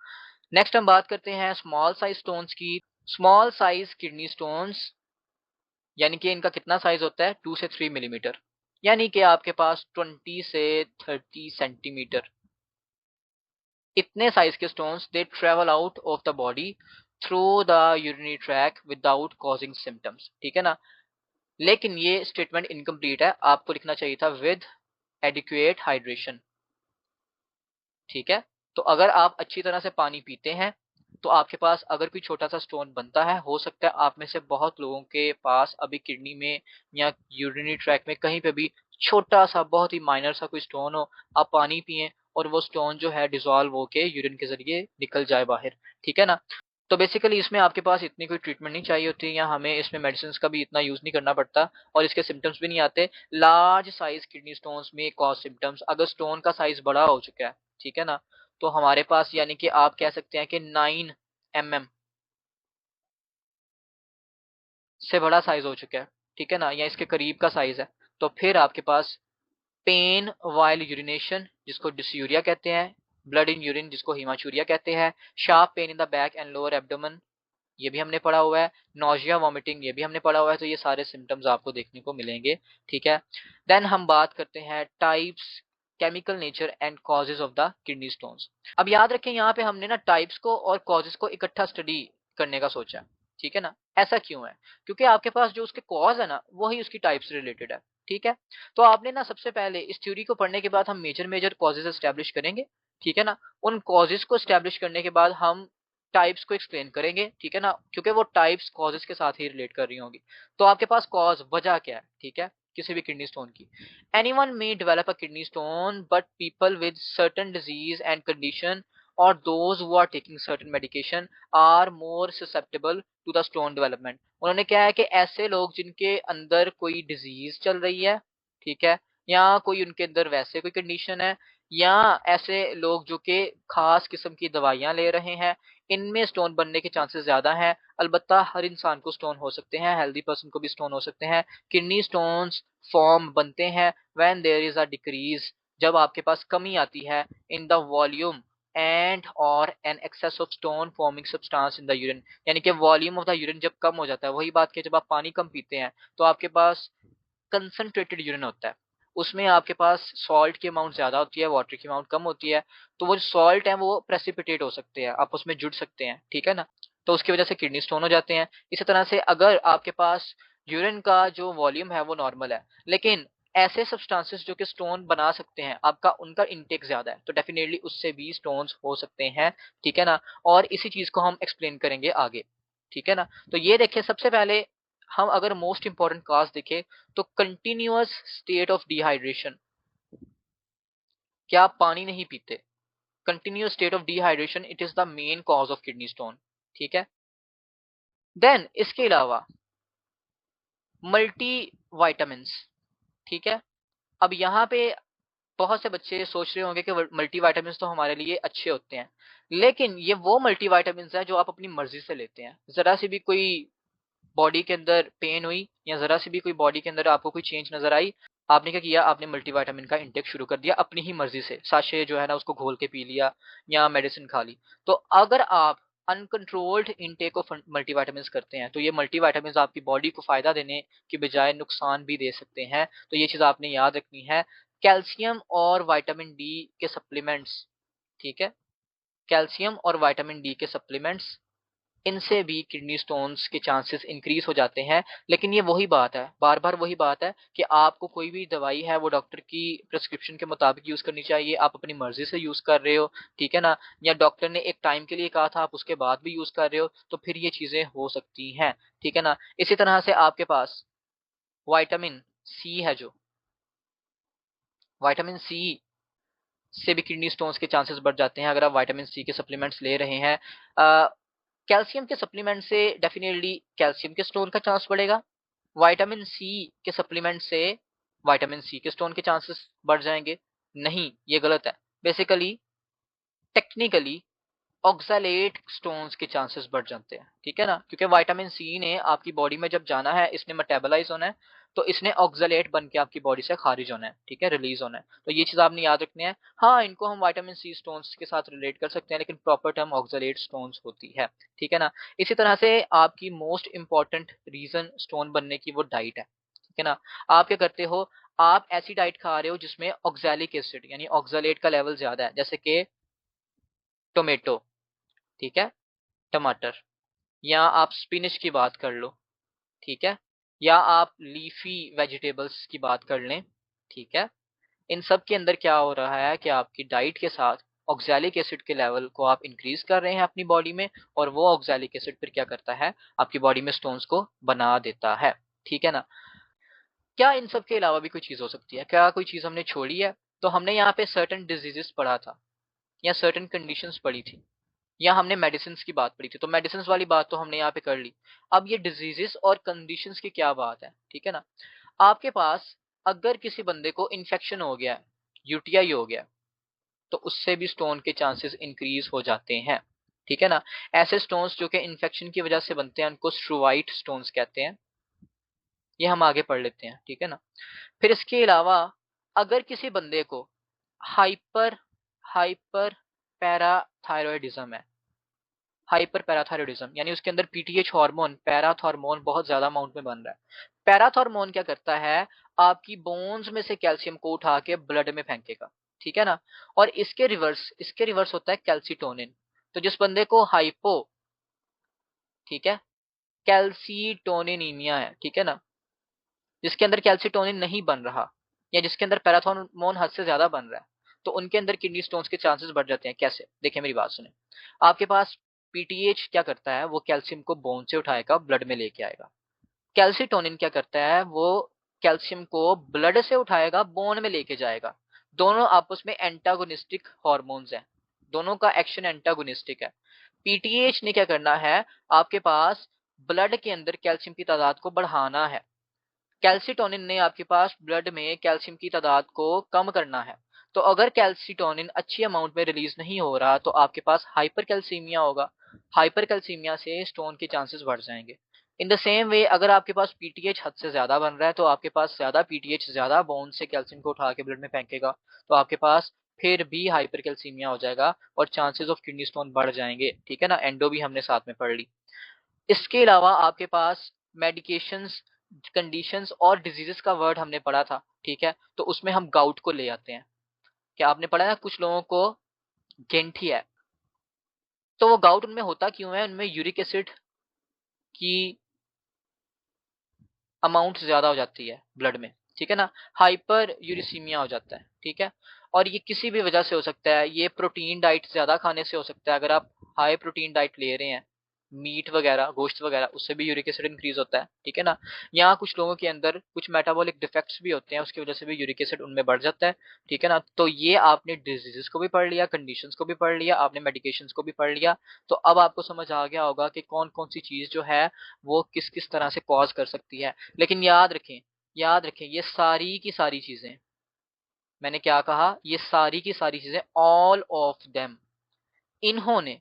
नेक्स्ट हम बात करते हैं स्मॉल साइज स्टोन्स की। स्मॉल साइज किडनी स्टोन्स यानी कि इनका कितना साइज होता है, 2 से 3 मिलीमीटर, यानी कि आपके पास 20 से 30 सेंटीमीटर, इतने साइज के stones they travel out of the body through the urinary track without causing symptoms, ठीक है ना। लेकिन ये स्टेटमेंट इनकम्प्लीट है, आपको लिखना चाहिए था विद एडिक्वेट हाइड्रेशन, ठीक है। तो अगर आप अच्छी तरह से पानी पीते हैं, तो आपके पास अगर कोई छोटा सा स्टोन बनता है, हो सकता है आप में से बहुत लोगों के पास अभी किडनी में या यूरिनरी ट्रैक में कहीं पे भी छोटा सा बहुत ही माइनर सा कोई स्टोन हो, आप पानी पिए और वो स्टोन जो है डिजोल्व होके यूरिन के जरिए निकल जाए बाहर, ठीक है ना। तो बेसिकली इसमें आपके पास इतनी कोई ट्रीटमेंट नहीं चाहिए होती, या हमें इसमें मेडिसिन का भी इतना यूज नहीं करना पड़ता, और इसके सिम्टम्स भी नहीं आते। लार्ज साइज किडनी स्टोन्स में कॉज सिम्टम्स, अगर स्टोन का साइज बड़ा हो चुका है, ठीक है ना, तो हमारे पास यानी कि आप कह सकते हैं कि 9 mm से बड़ा साइज हो चुका है, ठीक है ना, या इसके करीब का साइज है, तो फिर आपके पास पेन वाइल यूरिनेशन जिसको डिसयूरिया कहते हैं, ब्लड इन यूरिन जिसको हिमाचूरिया कहते हैं, sharp pain in the back and lower abdomen, ये भी हमने पढ़ा हुआ है, नोजिया वॉमिटिंग ये भी हमने पढ़ा हुआ है, तो ये सारे सिम्टम्स आपको देखने को मिलेंगे, ठीक है। देन हम बात करते हैं types, chemical nature and causes of the kidney stones. अब याद रखें यहाँ पे हमने ना टाइप्स को और कॉजेज को इकट्ठा स्टडी करने का सोचा है, ठीक है ना। ऐसा क्यों है? क्योंकि आपके पास जो उसके कॉज है ना वही उसकी टाइप से रिलेटेड है, ठीक है। तो आपने ना सबसे पहले इस थ्योरी को पढ़ने के बाद हम मेजर मेजर कॉजेज एस्टेब्लिश करेंगे, ठीक है ना। उन कॉजेज को एस्टेब्लिश करने के बाद हम टाइप्स को एक्सप्लेन करेंगे, ठीक है ना, क्योंकि वो टाइप्स कॉजेज के साथ ही रिलेट कर रही होंगी। तो आपके पास कॉज वजह क्या है, ठीक है, किसी भी किडनी स्टोन की। Anyone may develop a kidney stone but people with certain disease and condition और those who are taking certain medication are more susceptible to the stone development. उन्होंने क्या है कि ऐसे लोग जिनके अंदर कोई डिजीज चल रही है, ठीक है, या कोई उनके अंदर वैसे कोई कंडीशन है, या ऐसे लोग जो कि खास किस्म की दवाइयां ले रहे हैं, इनमें स्टोन बनने के चांसेस ज्यादा हैं। अलबत्ता हर इंसान को स्टोन हो सकते हैं, हेल्दी पर्सन को भी स्टोन हो सकते हैं। किडनी स्टोन्स फॉर्म बनते हैं when there is a decrease, जब आपके पास कमी आती है इन द वॉल्यूम एंड और an excess of stone forming substance in the urine, यानी कि वॉल्यूम ऑफ द यूरिन जब कम हो जाता है, वही बात की जब आप पानी कम पीते हैं तो आपके पास कंसंट्रेटेड यूरिन होता है, उसमें आपके पास सॉल्ट की अमाउंट ज्यादा होती है, वाटर की अमाउंट कम होती है, तो वो जो सॉल्ट है वो प्रेसिपिटेट हो सकते हैं, आप उसमें जुड़ सकते हैं, ठीक है ना, तो उसकी वजह से किडनी स्टोन हो जाते हैं। इसी तरह से अगर आपके पास यूरिन का जो वॉल्यूम है वो नॉर्मल है, लेकिन ऐसे सब्सटेंसेस जो कि स्टोन बना सकते हैं आपका, उनका इनटेक ज्यादा है, तो डेफिनेटली उससे भी स्टोन्स हो सकते हैं, ठीक है ना। और इसी चीज को हम एक्सप्लेन करेंगे आगे, ठीक है ना। तो ये देखिए, सबसे पहले हम अगर मोस्ट इंपॉर्टेंट कॉज देखें तो कंटिन्यूअस स्टेट ऑफ डिहाइड्रेशन, क्या आप पानी नहीं पीते, continuous state of dehydration it is the main cause of kidney stone, ठीक है। देन इसके अलावा मल्टी वाइटामिन, ठीक है। अब यहाँ पे बहुत से बच्चे सोच रहे होंगे कि मल्टी वाइटामिन तो हमारे लिए अच्छे होते हैं, लेकिन ये वो मल्टी वाइटामिन है जो आप अपनी मर्जी से लेते हैं। जरा सी भी कोई बॉडी के अंदर पेन हुई, या जरा सी भी कोई बॉडी के अंदर आपको कोई चेंज नजर आई, आपने क्या किया, आपने मल्टीविटामिन का इंटेक शुरू कर दिया अपनी ही मर्जी से, साशे जो है ना उसको घोल के पी लिया या मेडिसिन खा ली। तो अगर आप अनकंट्रोल्ड इनटेक ऑफ मल्टीविटामिन करते हैं तो ये मल्टीविटामिन आपकी बॉडी को फायदा देने की बजाय नुकसान भी दे सकते हैं, तो ये चीज आपने याद रखनी है। कैल्शियम और विटामिन डी के सप्लीमेंट्स, ठीक है, कैल्शियम और विटामिन डी के सप्लीमेंट्स, इनसे भी किडनी स्टोन्स के चांसेस इंक्रीज हो जाते हैं। लेकिन ये वही बात है, बार बार वही बात है कि आपको कोई भी दवाई है वो डॉक्टर की प्रिस्क्रिप्शन के मुताबिक यूज करनी चाहिए, आप अपनी मर्जी से यूज कर रहे हो, ठीक है ना, या डॉक्टर ने एक टाइम के लिए कहा था आप उसके बाद भी यूज कर रहे हो, तो फिर ये चीजें हो सकती हैं, ठीक है ना। इसी तरह से आपके पास वाइटामिन सी है, जो वाइटामिन सी से भी किडनी स्टोन्स के चांसेस बढ़ जाते हैं अगर आप विटामिन सी के सप्लीमेंट्स ले रहे हैं। कैल्शियम के सप्लीमेंट से डेफिनेटली कैल्शियम के स्टोन का चांस बढ़ेगा, विटामिन सी के सप्लीमेंट से विटामिन सी के स्टोन के चांसेस बढ़ जाएंगे। नहीं, ये गलत है। बेसिकली टेक्निकली ऑक्सैलेट स्टोन्स के चांसेस बढ़ जाते हैं, ठीक है ना, क्योंकि विटामिन सी ने आपकी बॉडी में जब जाना है, इसने मेटाबोलाइज होना है, तो इसने ऑक्सैलेट बन के आपकी बॉडी से खारिज होना है, ठीक है, रिलीज होना है, तो ये चीज आपने याद रखनी है। हाँ, इनको हम विटामिन सी स्टोन्स के साथ रिलेट कर सकते हैं, लेकिन प्रॉपर टर्म ऑक्सैलेट स्टोन्स होती है, ठीक है ना। इसी तरह से आपकी मोस्ट इंपॉर्टेंट रीजन स्टोन बनने की वो डाइट है, ठीक है ना। आप क्या करते हो, आप ऐसी डाइट खा रहे हो जिसमें ऑक्सैलिक एसिड यानी ऑक्सैलेट का लेवल ज्यादा है, जैसे कि टोमेटो, ठीक है, टमाटर, या आप स्पिनच की बात कर लो, ठीक है, या आप लीफी वेजिटेबल्स की बात कर लें, ठीक है। इन सब के अंदर क्या हो रहा है कि आपकी डाइट के साथ ऑक्सैलिक एसिड के लेवल को आप इंक्रीज कर रहे हैं अपनी बॉडी में, और वो ऑक्सैलिक एसिड फिर क्या करता है, आपकी बॉडी में स्टोन्स को बना देता है, ठीक है ना। क्या इन सब के अलावा भी कोई चीज हो सकती है, क्या कोई चीज हमने छोड़ी है? तो हमने यहाँ पे सर्टेन डिजीजेस पढ़ा था, या सर्टेन कंडीशंस पढ़ी थी, या हमने मेडिसिन की बात पढ़ी थी, तो मेडिसिन वाली बात तो हमने यहाँ पे कर ली। अब ये डिजीजेस और कंडीशंस की क्या बात है, ठीक है ना। आपके पास अगर किसी बंदे को इन्फेक्शन हो गया है, यूटीआई हो गया, तो उससे भी स्टोन के चांसेस इंक्रीज हो जाते हैं, ठीक है ना। ऐसे स्टोन्स जो कि इन्फेक्शन की वजह से बनते हैं उनको स्ट्रोवाइट स्टोन्स कहते हैं। ये हम आगे पढ़ लेते हैं, ठीक है ना। फिर इसके अलावा अगर किसी बंदे को हाइपर हाइपर पैराथायरॉयडिज्म है, हाइपर पैराथायरॉयडिज्म यानी उसके अंदर पीटीएच हार्मोन, पैराथॉर्मोन बहुत ज्यादा अमाउंट में बन रहा है। पैराथॉर्मोन क्या करता है, आपकी बोन्स में से कैल्शियम को उठा के ब्लड में फेंकेगा, ठीक है ना। और इसके रिवर्स होता है कैल्सीटोनिन। तो जिस बंदे को हाइपो, ठीक है, कैल्सीटोनिनीमिया है, ठीक है ना, जिसके अंदर कैल्सीटोनिन नहीं बन रहा या जिसके अंदर पैराथॉर्मोन हद से ज्यादा बन रहा है, तो उनके अंदर किडनी स्टोन्स के चांसेस बढ़ जाते हैं। कैसे, देखिए मेरी बात सुने। आपके पास पीटीएच क्या करता है, वो कैल्शियम को बोन से उठाएगा, ब्लड में लेके आएगा। कैल्सीटोनिन क्या करता है, वो कैल्शियम को ब्लड से उठाएगा, बोन में लेके जाएगा। दोनों आपस में एंटागोनिस्टिक हॉर्मोन्स हैं, दोनों का एक्शन एंटागोनिस्टिक है। पीटीएच ने क्या करना है, आपके पास ब्लड के अंदर कैल्शियम की तादाद को बढ़ाना है। कैल्सीटोनिन ने आपके पास ब्लड में कैल्शियम की तादाद को कम करना है। तो अगर कैल्सीटोनिन अच्छी अमाउंट में रिलीज नहीं हो रहा तो आपके पास हाइपर कैल्सीमिया होगा। हाइपर कैल्सीमिया से स्टोन के चांसेस बढ़ जाएंगे। इन द सेम वे अगर आपके पास पीटीएच हद से ज्यादा बन रहा है तो आपके पास ज्यादा पीटीएच ज्यादा बोन से कैल्शियम को उठा के ब्लड में फेंकेगा, तो आपके पास फिर भी हाइपर कैल्सीमिया हो जाएगा और चांसेस ऑफ किडनी स्टोन बढ़ जाएंगे, ठीक है ना। एंडो भी हमने साथ में पढ़ ली। इसके अलावा आपके पास मेडिकेशंस, कंडीशंस और डिजीजेस का वर्ड हमने पढ़ा था, ठीक है। तो उसमें हम गाउट को ले आते हैं। क्या आपने पढ़ा है, कुछ लोगों को गेंठी है, तो वो गाउट उनमें होता क्यों है, उनमें यूरिक एसिड की अमाउंट ज्यादा हो जाती है ब्लड में, ठीक है ना। हाइपर यूरिसीमिया हो जाता है, ठीक है। और ये किसी भी वजह से हो सकता है, ये प्रोटीन डाइट ज्यादा खाने से हो सकता है। अगर आप हाई प्रोटीन डाइट ले रहे हैं, मीट वगैरह, गोश्त वगैरह, उससे भी यूरिक एसिड इंक्रीज होता है, ठीक है ना। यहाँ कुछ लोगों के अंदर कुछ मेटाबॉलिक डिफेक्ट्स भी होते हैं, उसकी वजह से भी यूरिक एसिड उनमें बढ़ जाता है, ठीक है ना। तो ये आपने डिजीजेस को भी पढ़ लिया, कंडीशंस को भी पढ़ लिया, आपने मेडिकेशंस को भी पढ़ लिया। तो अब आपको समझ आ गया होगा कि कौन कौन सी चीज जो है वो किस किस तरह से कॉज कर सकती है। लेकिन याद रखें ये सारी की सारी चीजें, मैंने क्या कहा, ये सारी की सारी चीजें, ऑल ऑफ देम, इन्होंने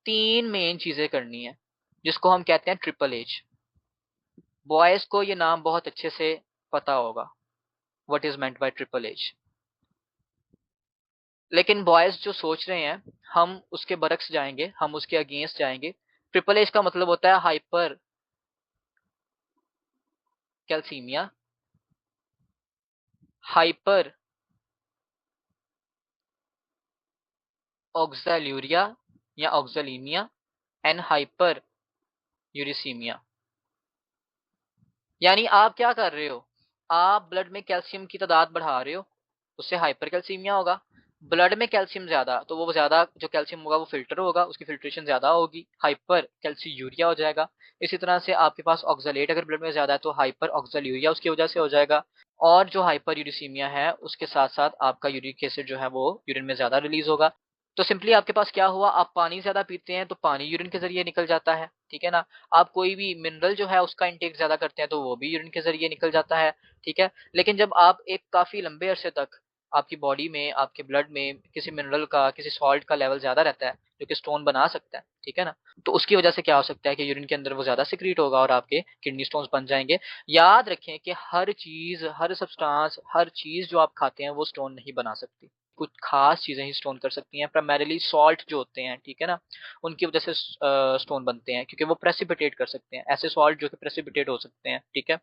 तीन मेन चीजें करनी है जिसको हम कहते हैं ट्रिपल एच। बॉयज को ये नाम बहुत अच्छे से पता होगा, what is meant by triple H. लेकिन बॉयज जो सोच रहे हैं हम उसके बरक्स जाएंगे, हम उसके अगेंस्ट जाएंगे। ट्रिपल एच का मतलब होता है हाइपर कैल्सीमिया, हाइपर ऑक्सैल्यूरिया या ऑक्सैलीमिया एंड हाइपर यूरिसीमिया। यानी आप क्या कर रहे हो, आप ब्लड में कैल्शियम की तादाद बढ़ा रहे हो, उससे हाइपर कैल्सीमिया होगा। ब्लड में कैल्शियम ज्यादा, तो वो ज्यादा जो कैल्शियम होगा वो फिल्टर होगा, उसकी फिल्ट्रेशन ज्यादा होगी, हाइपर कैल्सीयूरिया हो जाएगा। इसी तरह से आपके पास ऑक्सलेट अगर ब्लड में ज्यादा है तो हाइपर ऑक्सलूरिया उसकी वजह से हो जाएगा। और जो हाइपर यूरिसीमिया है उसके साथ साथ आपका यूरिक एसिड जो है वो यूरिन में ज्यादा रिलीज होगा। तो सिंपली आपके पास क्या हुआ, आप पानी ज्यादा पीते हैं तो पानी यूरिन के जरिए निकल जाता है, ठीक है ना। आप कोई भी मिनरल जो है उसका इंटेक ज्यादा करते हैं तो वो भी यूरिन के जरिए निकल जाता है, ठीक है। लेकिन जब आप एक काफी लंबे अरसे तक आपकी बॉडी में, आपके ब्लड में किसी मिनरल का, किसी सॉल्ट का लेवल ज्यादा रहता है जो कि स्टोन बना सकता है, ठीक है ना, तो उसकी वजह से क्या हो सकता है कि यूरिन के अंदर वो ज्यादा सिक्रीट होगा और आपके किडनी स्टोन्स बन जाएंगे। याद रखें कि हर चीज, हर सब्सटेंस, हर चीज जो आप खाते हैं वो स्टोन नहीं बना सकती। कुछ खास चीजें ही स्टोन कर सकती हैं, प्राइमरीली सॉल्ट जो होते हैं, ठीक है ना, उनकी वजह से स्टोन बनते हैं क्योंकि वो प्रेसिपिटेट कर सकते हैं, ऐसे सॉल्ट जो कि प्रेसिपिटेट हो सकते हैं, ठीक है।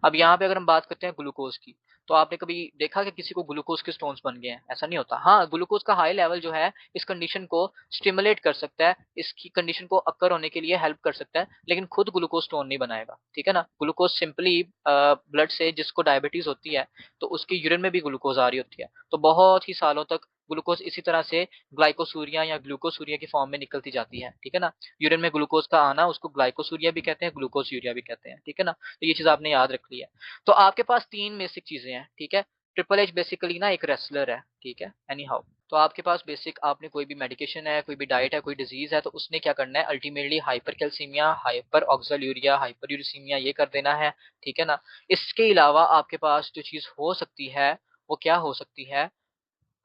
अब यहाँ पे अगर हम बात करते हैं ग्लूकोज की, तो आपने कभी देखा कि किसी को ग्लूकोज के स्टोन्स बन गए हैं? ऐसा नहीं होता। हाँ, ग्लूकोज का हाई लेवल जो है इस कंडीशन को स्टिमुलेट कर सकता है, इसकी कंडीशन को अक्कर होने के लिए हेल्प कर सकता है, लेकिन खुद ग्लूकोज स्टोन नहीं बनाएगा, ठीक है ना। ग्लूकोज सिंपली ब्लड से, जिसको डायबिटीज होती है तो उसकी यूरिन में भी ग्लूकोज आ रही होती है, तो बहुत ही सालों तक ग्लूकोज इसी तरह से ग्लाइकोसूरिया या ग्लूकोसूरिया की फॉर्म में निकलती जाती है, ठीक है ना। यूरिन में ग्लूकोज का आना उसको ग्लाइकोसूरिया भी कहते हैं, ग्लूकोज यूरिया भी कहते हैं, ठीक है ना। तो ये चीज आपने याद रख ली है। तो आपके पास तीन बेसिक चीजें हैं, ठीक है। ट्रिपल एच बेसिकली ना एक रेसलर है, ठीक है, एनी हाउ। तो आपके पास बेसिक आपने कोई भी मेडिकेशन है, कोई भी डाइट है, कोई डिजीज है, तो उसने क्या करना है ultimately hyper calcaemia, hyper oxaluria, hyper uricaemia ये कर देना है, ठीक है ना। इसके अलावा आपके पास जो चीज हो सकती है वो क्या हो सकती है,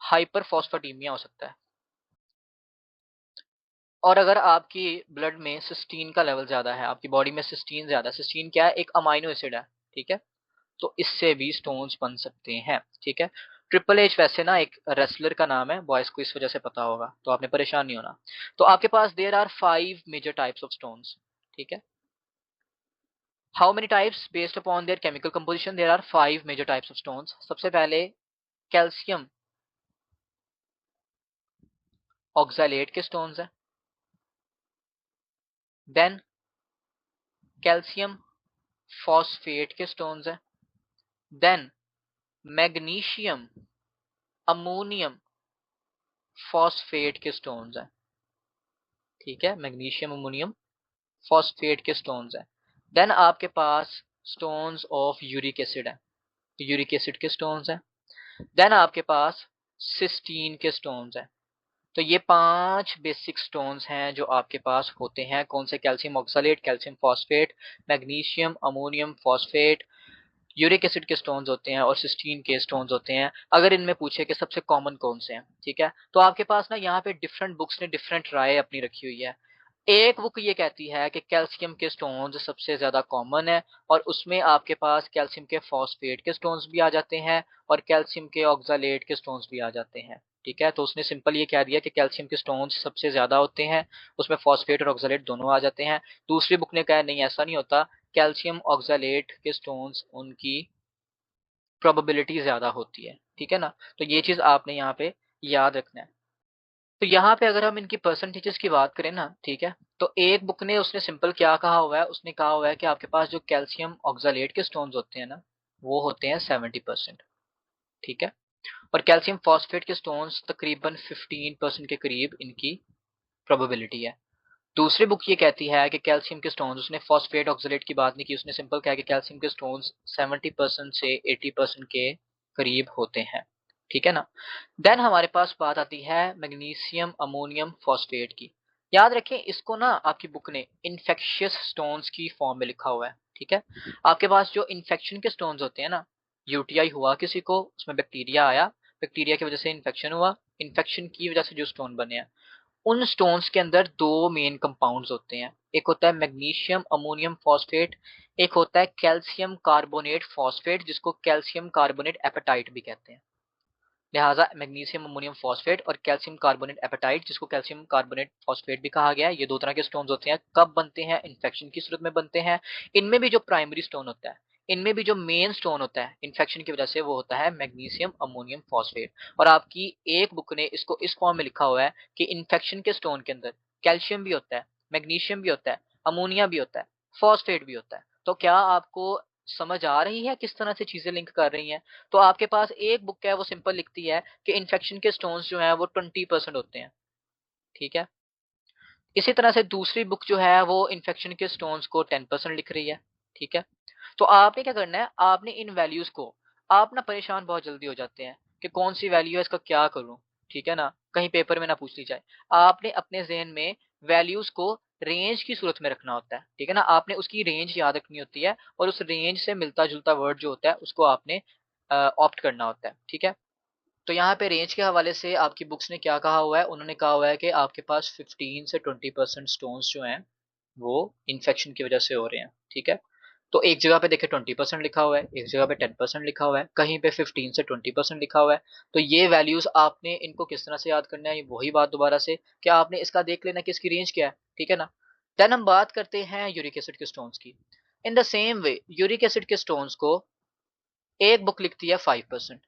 हाइपर फॉस्फेटीमिया हो सकता है। और अगर आपकी ब्लड में सिस्टीन का लेवल ज्यादा है, आपकी बॉडी में सिस्टीन ज्यादा है, सिस्टीन क्या है, एक अमाइनो एसिड है, ठीक है, तो इससे भी स्टोन्स बन सकते हैं, ठीक है। ट्रिपल एच वैसे ना एक रेसलर का नाम है, बॉयज को इस वजह से पता होगा, तो आपने परेशान नहीं होना। तो आपके पास there are 5 major types of stones, ठीक है। How many types based upon their chemical composition, there are 5 major types of stones. सबसे पहले कैल्शियम ऑक्सैलेट के स्टोन्स है, देन कैल्शियम फॉस्फेट के स्टोन्स है, देन मैग्नीशियम अमोनियम फॉस्फेट के स्टोन्स है, ठीक है, मैग्नीशियम अमोनियम फॉस्फेट के स्टोन्स है। देन आपके पास स्टोन्स ऑफ यूरिक एसिड है, यूरिक एसिड के स्टोन्स है। देन आपके पास सिस्टीन के स्टोन्स है। तो ये 5 बेसिक स्टोन्स हैं जो आपके पास होते हैं, कौन से, calcium oxalate, calcium phosphate, magnesium ammonium phosphate, uric acid के स्टोन्स होते हैं और सिस्टीन के स्टोन्स होते हैं। अगर इनमें पूछे कि सबसे कॉमन कौन से हैं, ठीक है, तो आपके पास ना यहाँ पे डिफरेंट बुक्स ने डिफरेंट राय अपनी रखी हुई है। एक बुक ये कहती है कि कैल्शियम के स्टोन्स सबसे ज्यादा कॉमन है, और उसमें आपके पास कैल्शियम के फॉस्फेट के स्टोन्स भी आ जाते हैं और कैल्शियम के ऑक्सलेट के स्टोन्स भी आ जाते हैं, ठीक है। तो उसने सिंपल ये कह दिया कि कैल्शियम के स्टोन्स सबसे ज्यादा होते हैं, उसमें फॉस्फेट और ऑक्सलेट दोनों आ जाते हैं। दूसरी बुक ने कहा नहीं ऐसा नहीं होता, कैल्शियम ऑक्सलेट के स्टोन्स उनकी प्रोबेबिलिटी ज्यादा होती है, ठीक है ना। तो ये चीज आपने यहाँ पे याद रखना है। तो यहाँ पे अगर हम इनकी परसेंटेजेस की बात करें ना, ठीक है, तो एक बुक ने उसने सिंपल क्या कहा हुआ है, उसने कहा हुआ है कि आपके पास जो कैल्शियम ऑक्सलेट के स्टोन्स होते हैं ना, वो होते हैं 70%, ठीक है, और कैल्शियम फॉस्फेट के स्टोन्स तकरीबन 15% के करीब इनकी प्रोबेबिलिटी है। दूसरी बुक ये कहती है कि कैल्शियम के स्टोन्स, उसने फॉस्फेट ऑक्सलेट की बात नहीं की, उसने सिंपल कहा कि कैल्शियम के स्टोन्स 70% से 80% के करीब होते हैं, ठीक है ना। देन हमारे पास बात आती है मैग्नीशियम अमोनियम फॉस्फेट की। याद रखें इसको ना, आपकी बुक ने इन्फेक्शियस स्टोन्स की फॉर्म में लिखा हुआ है, ठीक है। आपके पास जो इन्फेक्शन के स्टोन्स होते हैं ना, यूटीआई हुआ किसी को, उसमें बैक्टीरिया आया, बैक्टीरिया की वजह से इन्फेक्शन हुआ, इन्फेक्शन की वजह से जो स्टोन बने हैं, उन स्टोन्स के अंदर दो मेन कंपाउंड्स होते हैं, एक होता है मैग्नीशियम अमोनियम फॉस्फेट, एक होता है कैल्शियम कार्बोनेट फॉस्फेट जिसको कैल्शियम कार्बोनेट एपेटाइट भी कहते हैं। लिहाजा मैग्नीशियम अमोनियम फॉस्फेट और कैल्शियम कार्बोनेट एपेटाइट जिसको कैल्शियम कार्बोनेट फॉस्फेट भी कहा गया है, ये दो तरह के स्टोन्स होते हैं। कब बनते हैं, इन्फेक्शन की सूरत में बनते हैं। इनमें भी जो प्राइमरी स्टोन होता है, इनमें भी जो मेन स्टोन होता है इन्फेक्शन की वजह से, वो होता है मैग्नीशियम अमोनियम फॉस्फेट। और आपकी एक बुक ने इसको इस फॉर्म में लिखा हुआ है कि इन्फेक्शन के स्टोन के अंदर कैल्शियम भी होता है, मैग्नीशियम भी होता है, अमोनिया भी होता है, फॉस्फेट भी होता है। तो क्या आपको समझ आ रही है किस तरह से चीजें लिंक कर रही हैं। तो आपके पास एक बुक है वो सिंपल लिखती है कि इन्फेक्शन के स्टोन्स जो हैं वो 20% होते हैं, ठीक है। इसी तरह से दूसरी बुक जो है वो इन्फेक्शन के स्टोन्स को 10% लिख रही है, ठीक है। तो आपने क्या करना है, आपने इन वैल्यूज को, आप ना परेशान बहुत जल्दी हो जाते हैं कि कौन सी वैल्यू है, इसका क्या करूं, ठीक है ना, कहीं पेपर में ना पूछ ली जाए। आपने अपने जहन में वैल्यूज को रेंज की सूरत में रखना होता है, ठीक है ना, आपने उसकी रेंज याद रखनी होती है और उस रेंज से मिलता जुलता वर्ड जो होता है उसको आपने ऑप्ट करना होता है, ठीक है। तो यहाँ पे रेंज के हवाले से आपकी बुक्स ने क्या कहा हुआ है, उन्होंने कहा हुआ है कि आपके पास 15 से 20% स्टोन्स जो हैं वो इन्फेक्शन की वजह से हो रहे हैं, ठीक है। तो एक जगह पे देखिए 20% लिखा हुआ है, एक जगह पे 10% लिखा हुआ है, कहीं पे 15 से 20% लिखा हुआ है। तो ये वैल्यूज आपने इनको किस तरह से याद करना है, वही बात दोबारा से कि आपने इसका देख लेना कि इसकी रेंज क्या है, ठीक है ना। देन हम बात करते हैं यूरिक एसिड के स्टोन्स की। In the same way uric acid के स्टोन्स को एक बुक लिखती है 5%,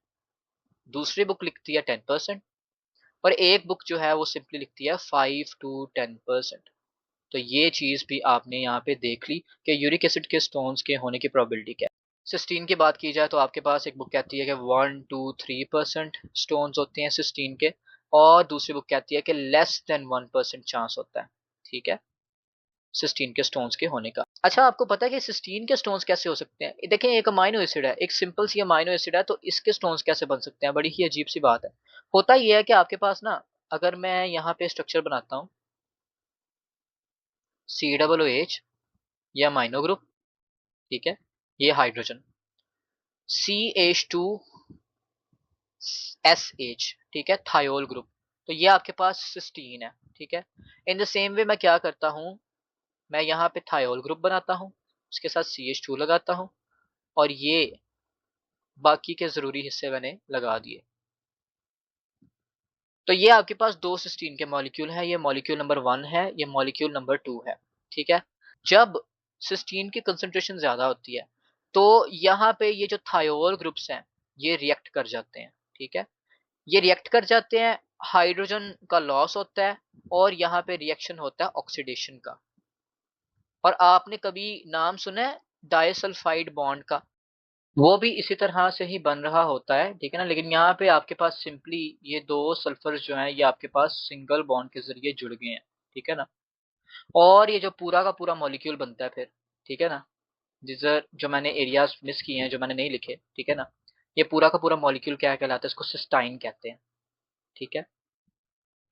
दूसरी बुक लिखती है 10%, और एक बुक जो है वो सिंपली लिखती है 5 to 10%। तो ये चीज भी आपने यहाँ पे देख ली कि यूरिक एसिड के स्टोन्स के होने की प्रोबेबिलिटी क्या है। सिस्टीन की बात की जाए तो आपके पास एक बुक कहती है कि 1 to 3% स्टोन्स होते हैं सिस्टीन के, और दूसरी बुक कहती है कि लेस देन 1% चांस होता है, ठीक है। सिस्टीन के स्टोन्स के होने का। अच्छा, आपको पता है कि सिस्टीन के स्टोन्स कैसे हो सकते हैं? देखें, एक अमाइनो एसिड है, एक सिंपल सी अमाइनो एसिड है, तो इसके स्टोन्स कैसे बन सकते हैं? बड़ी ही अजीब सी बात है। होता ये है कि आपके पास ना, अगर मैं यहाँ पे स्ट्रक्चर बनाता हूँ, COOH, ये अमाइनो ग्रुप, ठीक है, ये हाइड्रोजन, CH2SH, ठीक है, थायोल ग्रुप, तो ये आपके पास सिस्टीन है, ठीक है। इन द सेम वे मैं क्या करता हूँ, मैं यहाँ पे थायोल ग्रुप बनाता हूँ, उसके साथ CH2 लगाता हूँ, और ये बाकी के ज़रूरी हिस्से मैंने लगा दिए। तो ये आपके पास 2 सिस्टीन के मॉलिक्यूल हैं, ये मॉलिक्यूल नंबर 1 है, ये मॉलिक्यूल नंबर 2 है, ठीक है। जब सिस्टीन की कंसंट्रेशन ज़्यादा होती है, तो यहाँ पे ये जो थायोल ग्रुप्स हैं, ये रिएक्ट कर जाते हैं, ठीक है। ये रिएक्ट कर जाते हैं, हाइड्रोजन का लॉस होता है, और यहाँ पे रिएक्शन होता है ऑक्सीडेशन का। और आपने कभी नाम सुना है डाइसल्फाइड बॉन्ड का? वो भी इसी तरह से ही बन रहा होता है, ठीक है ना। लेकिन यहाँ पे आपके पास सिंपली ये दो सल्फर जो हैं, ये आपके पास सिंगल बॉन्ड के जरिए जुड़ गए हैं, ठीक है ना। और ये जो पूरा का पूरा मॉलिक्यूल बनता है फिर, ठीक है ना, जिधर जो मैंने एरियाज मिस किए हैं, जो मैंने नहीं लिखे, ठीक है ना, ये पूरा का पूरा मॉलिक्यूल क्या कहलाता है? इसको सिस्टाइन कहते हैं, ठीक है।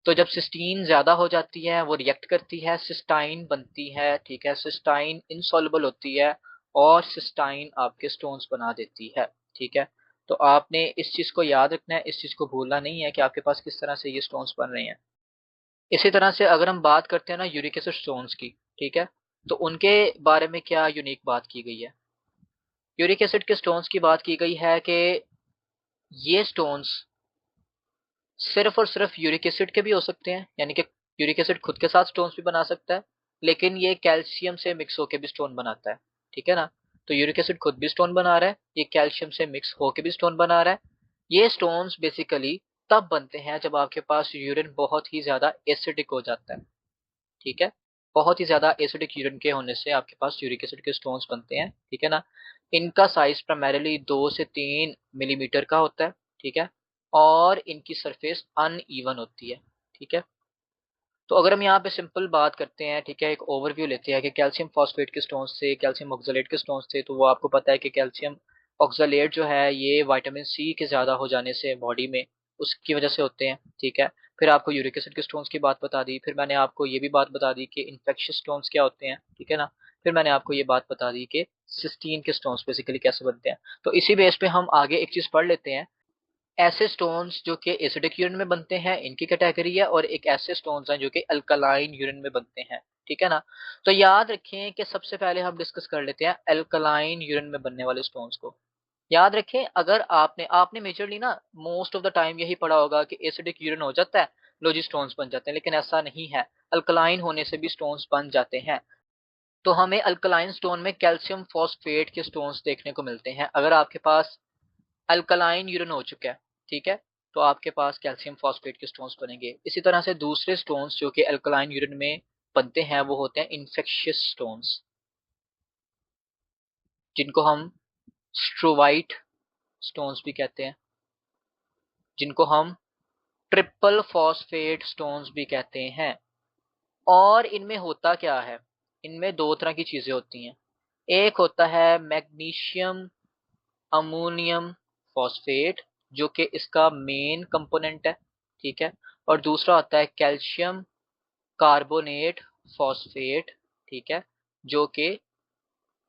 तो जब सिस्टीन ज्यादा हो जाती है, वो रिएक्ट करती है, सिस्टाइन बनती है, ठीक है। सिस्टाइन इनसॉल्युबल होती है, और सिस्टाइन आपके स्टोन्स बना देती है, ठीक है। तो आपने इस चीज को याद रखना है, इस चीज को भूलना नहीं है कि आपके पास किस तरह से ये स्टोन्स बन रहे हैं। इसी तरह से अगर हम बात करते हैं ना यूरिक एसिड स्टोन्स की, ठीक है, तो उनके बारे में क्या यूनिक बात की गई है? यूरिक एसिड के स्टोन्स की बात की गई है कि ये स्टोन्स सिर्फ और सिर्फ यूरिक एसिड के भी हो सकते हैं, यानी कि यूरिक एसिड खुद के साथ स्टोन्स भी बना सकता है, लेकिन ये कैल्शियम से मिक्स होकर भी स्टोन बनाता है, ठीक है ना। तो यूरिक एसिड खुद भी स्टोन बना रहा है, ये कैल्शियम से मिक्स होकर भी स्टोन बना रहा है। ये स्टोन्स बेसिकली तब बनते हैं जब आपके पास यूरिन बहुत ही ज्यादा एसिडिक हो जाता है, ठीक है। बहुत ही ज्यादा एसिडिक यूरिन के होने से आपके पास यूरिक एसिड के स्टोन्स बनते हैं, ठीक है ना। इनका साइज प्राइमरीली 2 से 3 मिलीमीटर का होता है, ठीक है, और इनकी सरफेस अनइवन होती है, ठीक है। तो अगर हम यहाँ पे सिंपल बात करते हैं, ठीक है, एक ओवरव्यू लेते हैं कि कैल्शियम फॉस्फेट के स्टोन्स से, कैल्शियम ऑक्सलेट के स्टोन्स से, तो वो आपको पता है कि कैल्शियम ऑक्सलेट जो है ये विटामिन सी के ज़्यादा हो जाने से बॉडी में, उसकी वजह से होते हैं, ठीक है। फिर आपको यूरिक एसिड के स्टोन्स की बात बता दी, फिर मैंने आपको ये भी बात बता दी कि इन्फेक्शियस स्टोन्स क्या होते हैं, ठीक है ना। फिर मैंने आपको ये बात बता दी कि सिस्टीन के स्टोन्स बेसिकली कैसे बनते हैं। तो इसी बेस पे हम आगे एक चीज़ पढ़ लेते हैं। ऐसे स्टोन्स जो कि एसिडिक यूरिन में बनते हैं, इनकी कैटेगरी है, और एक ऐसे स्टोन्स हैं जो कि अल्कलाइन यूरिन में बनते हैं, ठीक है ना। तो याद रखें कि सबसे पहले हम डिस्कस कर लेते हैं अल्कलाइन यूरिन में बनने वाले स्टोन्स को। याद रखें, अगर आपने आपने मेजरली ना मोस्ट ऑफ द टाइम यही पढ़ा होगा कि एसिडिक यूरिन हो जाता है, लो जी स्टोन्स बन जाते हैं, लेकिन ऐसा नहीं है। अल्कलाइन होने से भी स्टोन्स बन जाते हैं। तो हमें अल्कलाइन स्टोन में कैल्शियम फॉस्फेट के स्टोन्स देखने को मिलते हैं। अगर आपके पास अल्कलाइन यूरिन हो चुका है, ठीक है, तो आपके पास कैल्शियम फॉस्फेट के स्टोन्स बनेंगे। इसी तरह से दूसरे स्टोन्स जो कि अल्कलाइन यूरिन में बनते हैं, वो होते हैं इन्फेक्शियस स्टोन्स, जिनको हम स्ट्रोवाइट स्टोन्स भी कहते हैं, जिनको हम ट्रिपल फॉस्फेट स्टोन्स भी कहते हैं। और इनमें होता क्या है? इनमें दो तरह की चीजें होती हैं। एक होता है मैग्नीशियम अमोनियम फॉस्फेट, जो कि इसका मेन कंपोनेंट है, ठीक है। और दूसरा होता है कैल्शियम कार्बोनेट फॉस्फेट, ठीक है, जो कि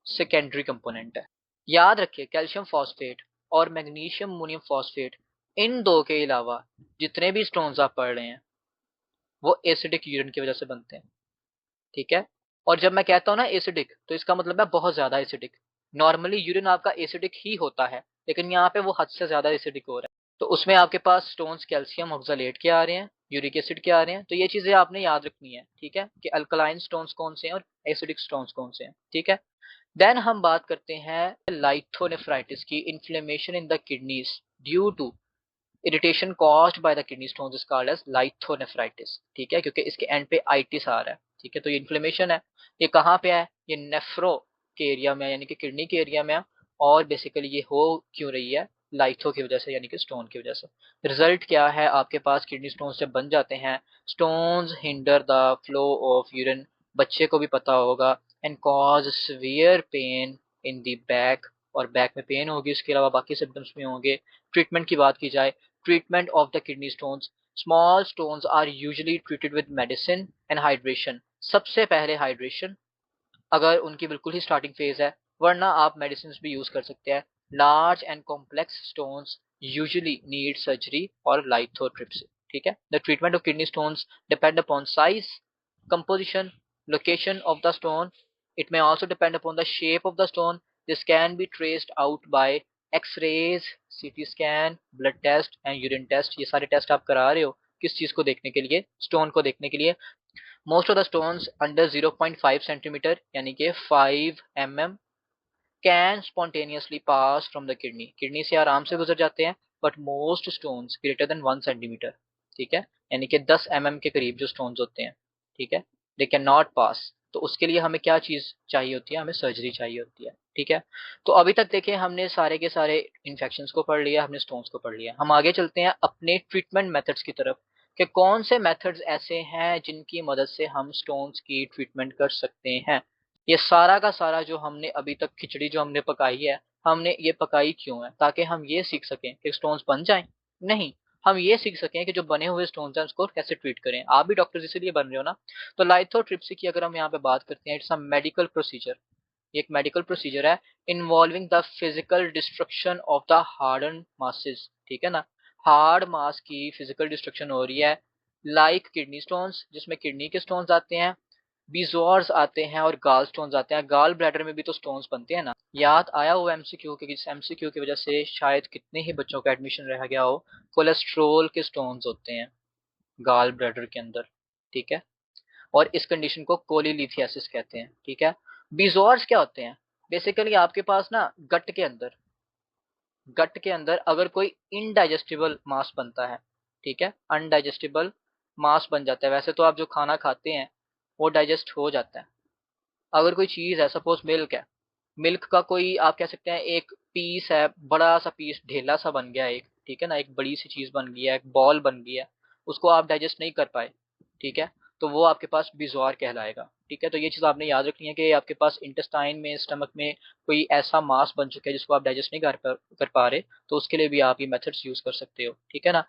सेकेंडरी कंपोनेंट है। याद रखिए, कैल्शियम फॉस्फेट और मैग्नीशियम अमोनियम फॉस्फेट, इन दो के अलावा जितने भी स्टोन्स आप पढ़ रहे हैं, वो एसिडिक यूरिन की वजह से बनते हैं, ठीक है। और जब मैं कहता हूँ ना एसिडिक, तो इसका मतलब है बहुत ज्यादा एसिडिक। नॉर्मली यूरिन आपका एसिडिक ही होता है, लेकिन यहाँ पे वो हद से ज्यादा एसिडिक हो रहा है। तो उसमें आपके पास स्टोन्स कैल्शियम ऑक्सलेट के आ रहे हैं, यूरिक एसिड के आ रहे हैं। तो ये चीजें आपने याद रखनी है, ठीक है, कि अल्कलाइन स्टोन्स कौन से हैं और एसिडिक स्टोन्स कौन से हैं, ठीक है। देन हम बात करते हैं लाइथोनेफ्राइटिस की। Inflammation in the kidneys due to irritation caused by the kidney stones is called as lithonephritis, ठीक है, क्योंकि इसके एंड पे आइटिस आ रहा है, ठीक है। तो ये इन्फ्लेमेशन है, ये कहाँ पे है? ये नेफ्रो के एरिया में, यानी कि किडनी के एरिया में है। और बेसिकली ये हो क्यों रही है? लाइथो की वजह से, यानी कि स्टोन की वजह से। रिजल्ट क्या है? आपके पास किडनी स्टोन से बन जाते हैं। Stones hinder the flow of urine बच्चे को भी पता होगा, and cause severe pain in the back, और बैक में पेन होगी, उसके अलावा बाकी सिम्टम्स भी होंगे। ट्रीटमेंट की बात की जाए, treatment of the kidney stones, small stones are usually treated with medicine and hydration. सबसे पहले हाइड्रेशन, अगर उनकी बिल्कुल ही स्टार्टिंग फेज है, वरना आप मेडिसिन भी यूज कर सकते हैं। Large and complex stones usually need surgery और लाइथोट्रिप्सी। ठीक है, the treatment of kidney stones depend upon size, composition, location of the stone. It may also depend upon the shape of the stone. This can be traced out by X-rays, CT scan, blood test and urine test. ये सारे टेस्ट आप करा रहे हो किस चीज को देखने के लिए? स्टोन को देखने के लिए। Most of the stones under 0.5 centimetre यानी कि 5 mm can spontaneously pass from the kidney, kidney से आराम से गुजर जाते हैं। But most stones greater than 1 centimetre, ठीक है, यानी कि 10 mm के करीब जो स्टोन्स होते हैं, ठीक है, दे कैन नॉट पास। तो उसके लिए हमें क्या चीज चाहिए होती है? हमें सर्जरी चाहिए होती है। ठीक है, तो अभी तक देखिए हमने सारे के सारे इन्फेक्शंस को पढ़ लिया, हमने स्टोन्स को पढ़ लिया। हम आगे चलते हैं अपने ट्रीटमेंट मेथड्स की तरफ कि कौन से मेथड्स ऐसे हैं जिनकी मदद से हम स्टोन्स की ट्रीटमेंट कर सकते हैं। ये सारा का सारा जो हमने अभी तक खिचड़ी जो हमने पकाई है, हमने ये पकाई क्यों है? ताकि हम ये सीख सकें कि स्टोन्स बन जाएं? नहीं, हम ये सीख सकें कि जो बने हुए स्टोन्स हैं उसको कैसे ट्रीट करें। आप भी डॉक्टर इसीलिए बन रहे हो ना। तो लाइथोट्रिप्सी की अगर हम यहाँ पे बात करते हैं, इट्स अ मेडिकल प्रोसीजर, एक मेडिकल प्रोसीजर है involving the physical destruction of the harden masses. ठीक है ना, हार्ड मास की फिजिकल डिस्ट्रक्शन हो रही है, लाइक किडनी स्टोन्स, जिसमें किडनी के स्टोन्स आते हैं, बीजोर्स आते हैं और गाल स्टोन्स आते हैं। गाल ब्लैडर में भी तो स्टोन्स बनते हैं ना। याद आया हुआ एमसीक्यू के, इस एमसीक्यू की वजह से शायद कितने ही बच्चों का एडमिशन रह गया हो। कोलेस्ट्रोल के स्टोन्स होते हैं गाल ब्लैडर के अंदर, ठीक है, और इस कंडीशन को कोलीलिथियासिस कहते हैं। ठीक है, बीजोर्स क्या होते हैं? बेसिकली आपके पास ना गट के अंदर अगर कोई इनडाइजेस्टिबल मास बनता है, ठीक है, अनडाइजेस्टिबल मास बन जाता है। वैसे तो आप जो खाना खाते हैं वो डाइजेस्ट हो जाता है। अगर कोई चीज है, सपोज मिल्क है, मिल्क का कोई आप कह सकते हैं एक पीस है, बड़ा सा पीस ढेला सा बन गया एक, ठीक है ना, एक बड़ी सी चीज बन गई है, एक बॉल बन गई है, उसको आप डाइजेस्ट नहीं कर पाए, ठीक है, तो वो आपके पास बिजवार कहलाएगा। ठीक है, तो ये चीज आपने याद रखनी है कि आपके पास इंटेस्टाइन में, स्टमक में कोई ऐसा मास बन चुका है जिसको आप डाइजेस्ट नहीं कर पा रहे, तो उसके लिए भी आप ये मेथड्स यूज कर सकते हो। ठीक है ना,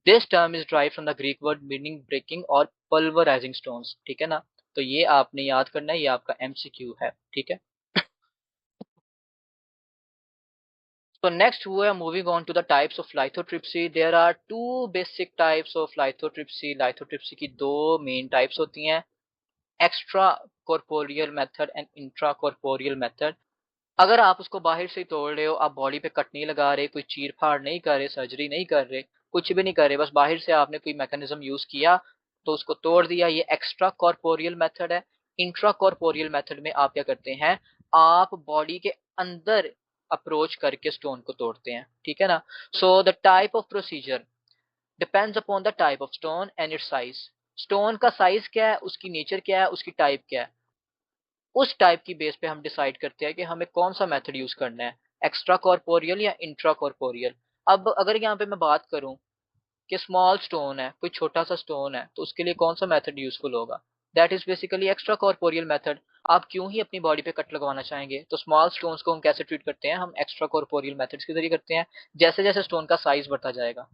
this term is drive from the Greek word meaning breaking और पल्वराइजिंग स्टोन्स। ठीक है ना, तो ये आपने याद करना है, ये आपका एमसीक्यू है। ठीक है, so next we are moving on to the types of lithotripsy. There are two basic types of lithotripsy. Lithotripsy की दो main types होती हैं, extra corporeal method and intra corporeal method. अगर आप उसको बाहर से ही तोड़ रहे हो, आप बॉडी पे कट नहीं लगा रहे, कोई चीर फाड़ नहीं कर रहे, सर्जरी नहीं कर रहे, कुछ भी नहीं कर रहे, बस बाहर से आपने कोई मैकेनिज्म यूज किया तो उसको तोड़ दिया, ये एक्स्ट्रा कॉर्पोरियल मेथड है। इंट्रा कॉर्पोरियल मेथड में आप क्या करते हैं? आप बॉडी के अंदर अप्रोच करके स्टोन को तोड़ते हैं। ठीक है ना, so the type of procedure depends upon the type of stone and it's size. Stone का साइज क्या है, उसकी नेचर क्या है, उसकी टाइप क्या है, उस टाइप की बेस पे हम डिसाइड करते हैं कि हमें कौन सा मेथड यूज करना है, एक्स्ट्रा कॉर्पोरियल या इंट्रा कॉर्पोरियल। अब अगर यहाँ पे मैं बात करूं कि स्मॉल स्टोन है, कोई छोटा सा स्टोन है, तो उसके लिए कौन सा मेथड यूजफुल होगा? That is basically extra corporeal method. आप क्यों ही अपनी बॉडी पे कट लगवाना चाहेंगे? तो स्मॉल स्टोन्स को हम कैसे ट्रीट करते हैं? हम एक्स्ट्रा कॉर्पोरियल मेथड्स के जरिए करते हैं। जैसे जैसे स्टोन का साइज बढ़ता जाएगा,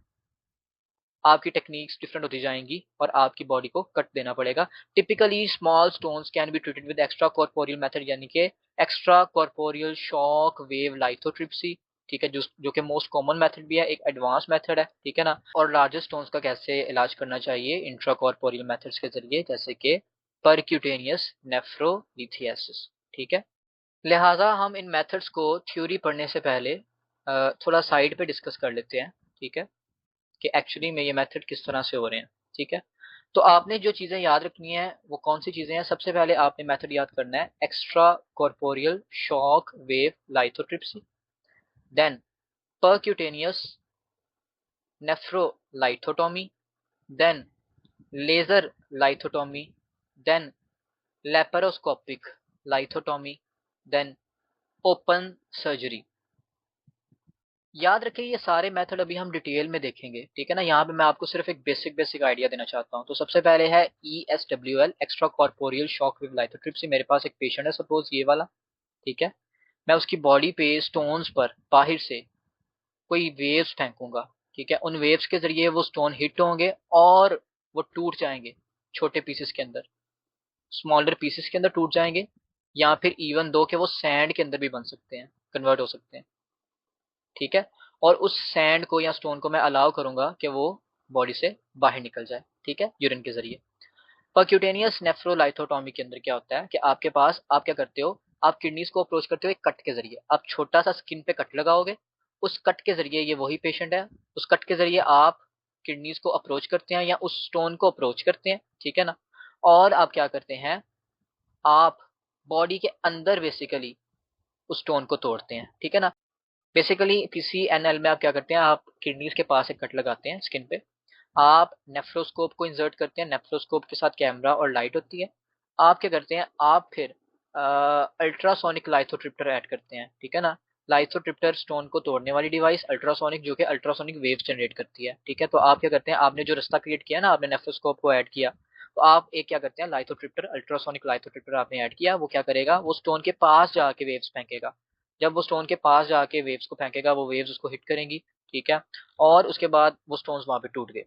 आपकी टेक्निक्स डिफरेंट होती जाएंगी और आपकी बॉडी को कट देना पड़ेगा। Typically small stones can be treated with extra corporeal method, यानी कि एक्स्ट्रा कॉर्पोरियल शॉक वेव लाइथोट्रिप्सी। ठीक है, जो कि मोस्ट कॉमन मेथड भी है, एक एडवांस मेथड है। ठीक है ना, और लार्जेस्ट स्टोन्स का कैसे इलाज करना चाहिए इंट्रा कॉर्पोरियल मेथड्स के जरिए, जैसे कि परक्यूटेनियस नेफ्रोलिथियासिस। ठीक है, लिहाजा हम इन मेथड्स को थ्योरी पढ़ने से पहले थोड़ा साइड पे डिस्कस कर लेते हैं। ठीक है, कि एक्चुअली में ये मेथड किस तरह से हो रहे हैं। ठीक है, तो आपने जो चीजें याद रखनी है वो कौन सी चीजें हैं? सबसे पहले आपने मेथड याद करना है extra corporeal shock wave lithotripsy, then percutaneous nephrolithotomy, then laser lithotomy, then laparoscopic lithotomy, then open surgery. याद रखिए ये सारे मेथड अभी हम डिटेल में देखेंगे, ठीक है ना। यहाँ पे मैं आपको सिर्फ एक बेसिक आइडिया देना चाहता हूँ। तो सबसे पहले है ESWL, extra corporeal shock wave lithotripsy. मेरे पास एक पेशेंट है सपोज ये वाला, ठीक है। मैं उसकी बॉडी पे स्टोन्स पर बाहर से कोई वेव्स फेंकूंगा, ठीक है। उन वेव्स के जरिए वो स्टोन हिट होंगे और वो टूट जाएंगे छोटे पीसेस के अंदर, स्मॉलर पीसेस के अंदर टूट जाएंगे, या फिर इवन दो के वो सैंड के अंदर भी बन सकते हैं, कन्वर्ट हो सकते हैं, ठीक है। और उस सैंड को या स्टोन को मैं अलाउ करूंगा कि वो बॉडी से बाहर निकल जाए, ठीक है, यूरिन के जरिए। परक्यूटेनियस नेफ्रोलाइथोटॉमी के अंदर क्या होता है कि आपके पास आप क्या करते हो, आप किडनीज को अप्रोच करते हो एक कट के जरिए। आप छोटा सा स्किन पे कट लगाओगे, उस कट के जरिए, ये वही पेशेंट है, उस कट के जरिए आप किडनीज को अप्रोच करते हैं या उस स्टोन को अप्रोच करते हैं, ठीक है ना। और आप क्या करते हैं, आप बॉडी के अंदर बेसिकली उस स्टोन को तोड़ते हैं, ठीक है ना। बेसिकली PCNL में आप क्या करते हैं, आप किडनीज के पास एक कट लगाते हैं स्किन पे, आप नेफ्रोस्कोप को इंसर्ट करते हैं, नेफ्रोस्कोप के साथ कैमरा और लाइट होती है। आप क्या करते हैं, आप फिर अल्ट्रासोनिक लाइथोट्रिप्टर ऐड करते हैं, ठीक है ना। लाइथोट्रिप्टर स्टोन को तोड़ने वाली डिवाइस, अल्ट्रासोनिक जो कि अल्ट्रासोनिक वेव्स जनरेट करती है, ठीक है। तो आप क्या करते हैं, आपने जो रास्ता क्रिएट किया ना, आपने नेफ्रोस्कोप को ऐड किया, तो आप एक क्या करते हैं, लाइथोट्रिप्टर, अल्ट्रासोनिक लाइथोट्रिप्टर आपने ऐड किया, वो क्या करेगा, वो स्टोन के पास जाके वेव्स फेंकेगा। जब वो स्टोन के पास जाके वेव्स को फेंकेगा, वो वेव्स उसको हिट करेंगी, ठीक है। और उसके बाद वो स्टोन्स वहां पे टूट गए।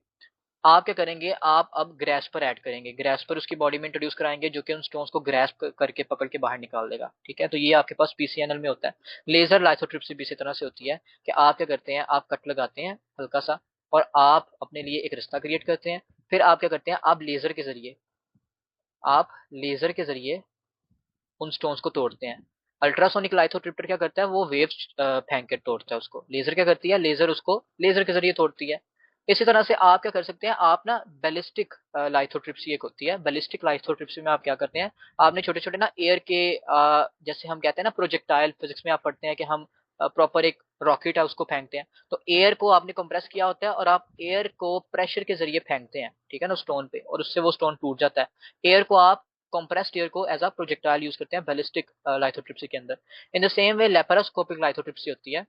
आप क्या करेंगे, आप अब ग्रेस्पर ऐड करेंगे, ग्रेस्पर उसकी बॉडी में इंट्रोड्यूस कराएंगे जो कि उन स्टोन्स को ग्रेस्प करके पकड़ के बाहर निकाल देगा, ठीक है। तो ये आपके पास PCNL में होता है। लेजर लाइथोट्रिप्सी भी इसी तरह से होती है कि आप क्या करते हैं, आप कट लगाते हैं हल्का सा, और आप अपने लिए एक रास्ता क्रिएट करते हैं। फिर आप क्या करते हैं, आप लेजर के जरिए उन स्टोन्स को तोड़ते हैं। अल्ट्रासोनिक लाइथोट्रिप्टर क्या करता है, वो वेव्स फेंक के तोड़ता है उसको। लेजर क्या करती है, लेजर उसको लेजर के जरिए तोड़ती है। इसी तरह से आप क्या कर सकते हैं, आप ना बैलिस्टिक लाइथोट्रिप्सी एक होती है, बैलिस्टिक लाइथोट्रिप्सी में आप क्या करते हैं, आपने छोटे छोटे ना एयर के जैसे हम कहते हैं ना प्रोजेक्टाइल, फिजिक्स में आप पढ़ते हैं कि हम प्रॉपर एक रॉकेट है उसको फेंकते हैं। तो एयर को आपने कंप्रेस किया होता है और आप एयर को प्रेशर के जरिए फेंकते हैं, ठीक है ना, स्टोन पे, और उससे वो स्टोन टूट जाता है। एयर को आप कंप्रेस्ड एयर को एज अ प्रोजेक्टाइल यूज करते हैं बैलिस्टिक लाइथोट्रिप्सी के अंदर। इन द सेम वे लेपारोस्कोपिक लाइथोट्रिप्सी होती है।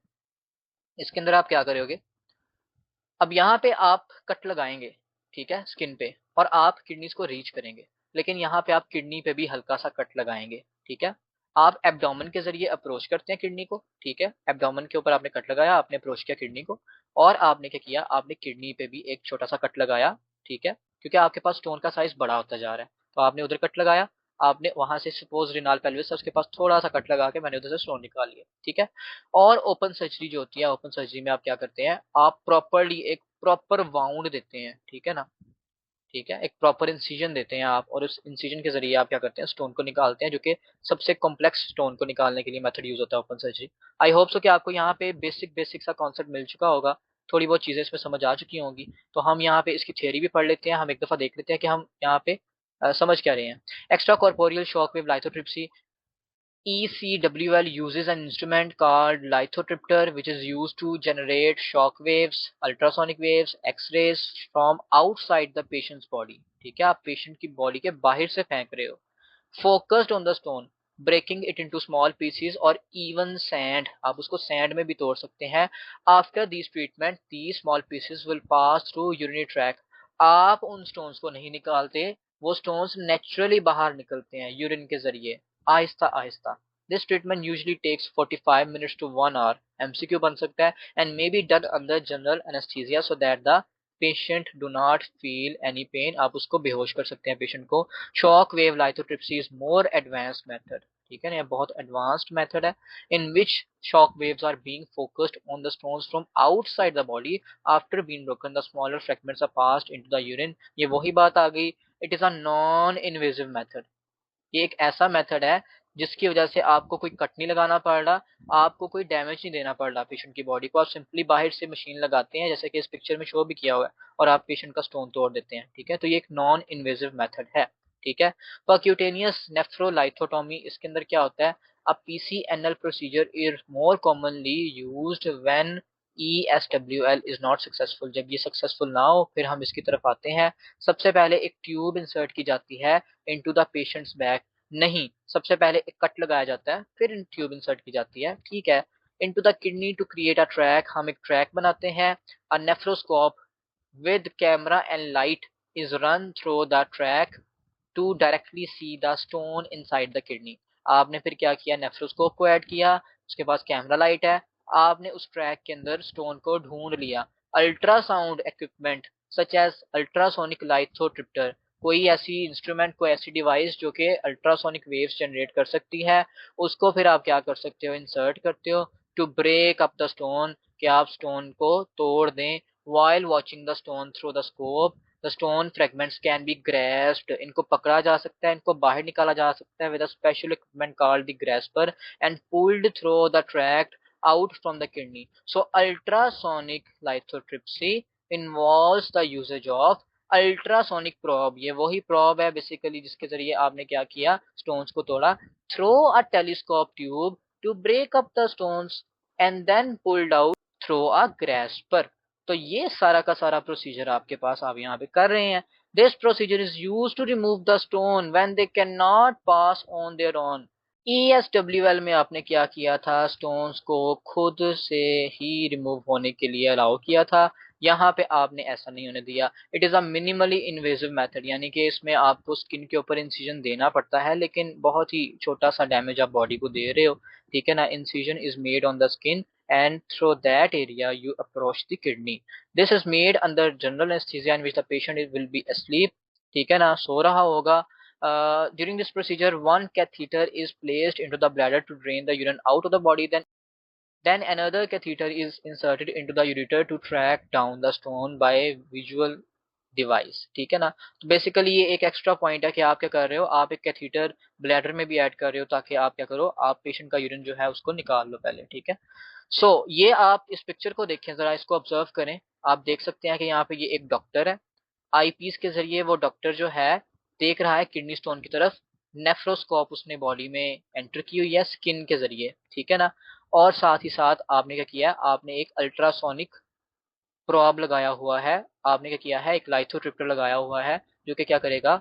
इसके अंदर आप क्या करोगे, अब यहाँ पे आप कट लगाएंगे, ठीक है, स्किन पे, और आप किडनीज को रीच करेंगे। लेकिन यहाँ पे आप किडनी पे भी हल्का सा कट लगाएंगे, ठीक है। आप एब्डोमेन के जरिए अप्रोच करते हैं किडनी को, ठीक है। एब्डोमेन के ऊपर आपने कट लगाया, आपने अप्रोच किया किडनी को, और आपने क्या किया, आपने किडनी पे भी एक छोटा सा कट लगाया, ठीक है, क्योंकि आपके पास स्टोन का साइज बड़ा होता जा रहा है। तो आपने उधर कट लगाया, आपने वहां से सपोज रिनाल पेल्विस है उसके पास थोड़ा सा कट लगा के मैंने उधर से स्टोन निकाल लिया, ठीक है। और ओपन सर्जरी जो होती है, ओपन सर्जरी में आप क्या करते हैं, आप प्रॉपरली एक प्रॉपर वाउंड देते हैं, ठीक है ना, ठीक है, एक प्रॉपर इंसिजन देते हैं आप, और उस इंसिजन के जरिए आप क्या करते हैं, स्टोन को निकालते हैं, जो कि सबसे कॉम्प्लेक्स स्टोन को निकालने के लिए मेथड यूज होता है open surgery. I hope so कि आपको यहाँ पे बेसिक सा कॉन्सेप्ट मिल चुका होगा, थोड़ी बहुत चीजें इसमें समझ आ चुकी होंगी। तो हम यहाँ पे इसकी थियोरी भी पढ़ लेते हैं, हम एक दफा देख लेते हैं कि हम यहाँ पे समझ क्या रहे हैं। Extra corporeal shock wave lithotripsy, ECWL uses an instrument called lithotripter, which is used to generate shock waves, ultrasonic waves, X-rays from outside the patient's body. ठीक है, आप पेशेंट की बॉडी के बाहर से फेंक रहे हो। Focused on the stone, breaking it into small pieces और even sand, आप उसको sand में भी तोड़ सकते हैं। After these treatment, these small pieces will pass through urinary tract. आप उन stones को नहीं निकालते, वो stones naturally बाहर निकलते हैं यूरिन के जरिए, Aahista Aahista. This treatment usually takes 45 minutes to 1 hour. MCQ बन सकता है, and may be done under general anesthesia so that the patient do not feel any pain. आप उसको बेहोश कर सकते हैं पेशेंट को। Shock wave lithotripsy is more advanced method, ठीक है ना, ये बहुत एडवांस्ड मेथड है, in which shock waves are being focused on the stones from outside the body after being broken the smaller fragments are passed into the urine. ये वही बात आ गई, it is a non invasive method. ये एक ऐसा मेथड है जिसकी वजह से आपको कोई कट नहीं लगाना पड़ रहा, आपको कोई डैमेज नहीं देना पड़ रहा पेशेंट की बॉडी को। आप सिंपली बाहर से मशीन लगाते हैं, जैसे कि इस पिक्चर में शो भी किया हुआ है, और आप पेशेंट का स्टोन तोड़ देते हैं, ठीक है। तो ये एक नॉन इन्वेजिव मेथड है, ठीक है। परक्यूटेनियस नेफ्रोलाइथोटॉमी, इसके अंदर क्या होता है, अ PCNL procedure is more commonly used when ESWL is not successful. जब ये सक्सेसफुल ना हो फिर हम इसकी तरफ आते हैं। सबसे पहले एक ट्यूब इंसर्ट की जाती है इनटू द पेशेंट्स बैक, नहीं, सबसे पहले एक कट लगाया जाता है फिर ट्यूब इंसर्ट की जाती है, ठीक है। into the kidney to create a track. हम एक ट्रैक बनाते हैं. A nephroscope with camera and light is run through the track to directly see the stone inside the kidney. आपने फिर क्या किया, नेफ्रोस्कोप को ऐड किया, उसके पास कैमरा लाइट है, आपने उस ट्रैक के अंदर स्टोन को ढूंढ लिया. Ultrasound equipment such as ultrasonic lithotripter, कोई ऐसी इंस्ट्रूमेंट, कोई ऐसी डिवाइस जो कि अल्ट्रासोनिक वेव्स जनरेट कर सकती है, उसको फिर आप क्या कर सकते हो, इंसर्ट करते हो to break up the stone, कि आप स्टोन को तोड़ दें. while watching the stone through the scope, the stone fragments can be grasped. इनको पकड़ा जा सकता है, इनको बाहर निकाला जा सकता है with a special equipment called the grasper and pulled through the tract out from the kidney. So ultrasonic lithotripsy involves the usage of ultrasonic probe. ये वही प्रोब है बेसिकली जिसके जरिए आपने क्या किया, स्टोन्स को तोड़ा. Through a telescope tube to break up the stones and then pulled out through a grasper. तो ये सारा का सारा प्रोसीजर आपके पास आप यहाँ पे कर रहे हैं. This procedure is use to remove the stone when they can not pass on their own. ESWL में आपने क्या किया था, स्टोन्स को खुद से ही रिमूव होने के लिए अलाउ किया था. यहाँ पे आपने ऐसा नहीं होने दिया. It is a minimally invasive method, यानी कि इसमें आपको स्किन के ऊपर इंसिजन देना पड़ता है, लेकिन बहुत ही छोटा सा डैमेज आप बॉडी को दे रहे हो. ठीक है ना. Incision is made on the skin and through that area you approach the kidney. This is made under general anesthesia in which the patient will be asleep. ठीक है ना, सो रहा होगा. During this procedure, one catheter is placed into the bladder to drain the urine out of the body. Then another catheter is inserted into the ureter to track down the stone by visual device. ठीक है ना. तो बेसिकली ये एक एक्स्ट्रा पॉइंट है कि आप क्या कर रहे हो, आप एक कैथीटर ब्लैडर में भी ऐड कर रहे हो ताकि आप क्या करो, आप पेशेंट का यूरिन जो है उसको निकाल लो पहले. ठीक है. ये आप इस पिक्चर को देखें जरा, इसको ऑब्जर्व करें. आप देख सकते हैं कि यहाँ पे ये एक डॉक्टर है. आईपीस के जरिए वो डॉक्टर जो है देख रहा है किडनी स्टोन की तरफ. नेफ्रोस्कोप उसने बॉडी में एंटर की हुई है स्किन के जरिए. ठीक है ना. और साथ ही साथ आपने क्या किया, आपने एक अल्ट्रासोनिक प्रोब लगाया हुआ है. आपने क्या किया है, एक लाइथोट्रिप्टर लगाया हुआ है जो कि क्या करेगा,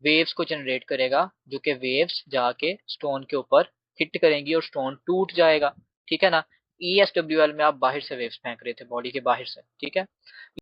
वेव्स को जनरेट करेगा, जो कि वेव्स जाके स्टोन के ऊपर हिट करेंगी और स्टोन टूट जाएगा. ठीक है ना. ESWL में आप बाहर से वेव्स फेंक रहे थे, बॉडी के बाहर से. ठीक है.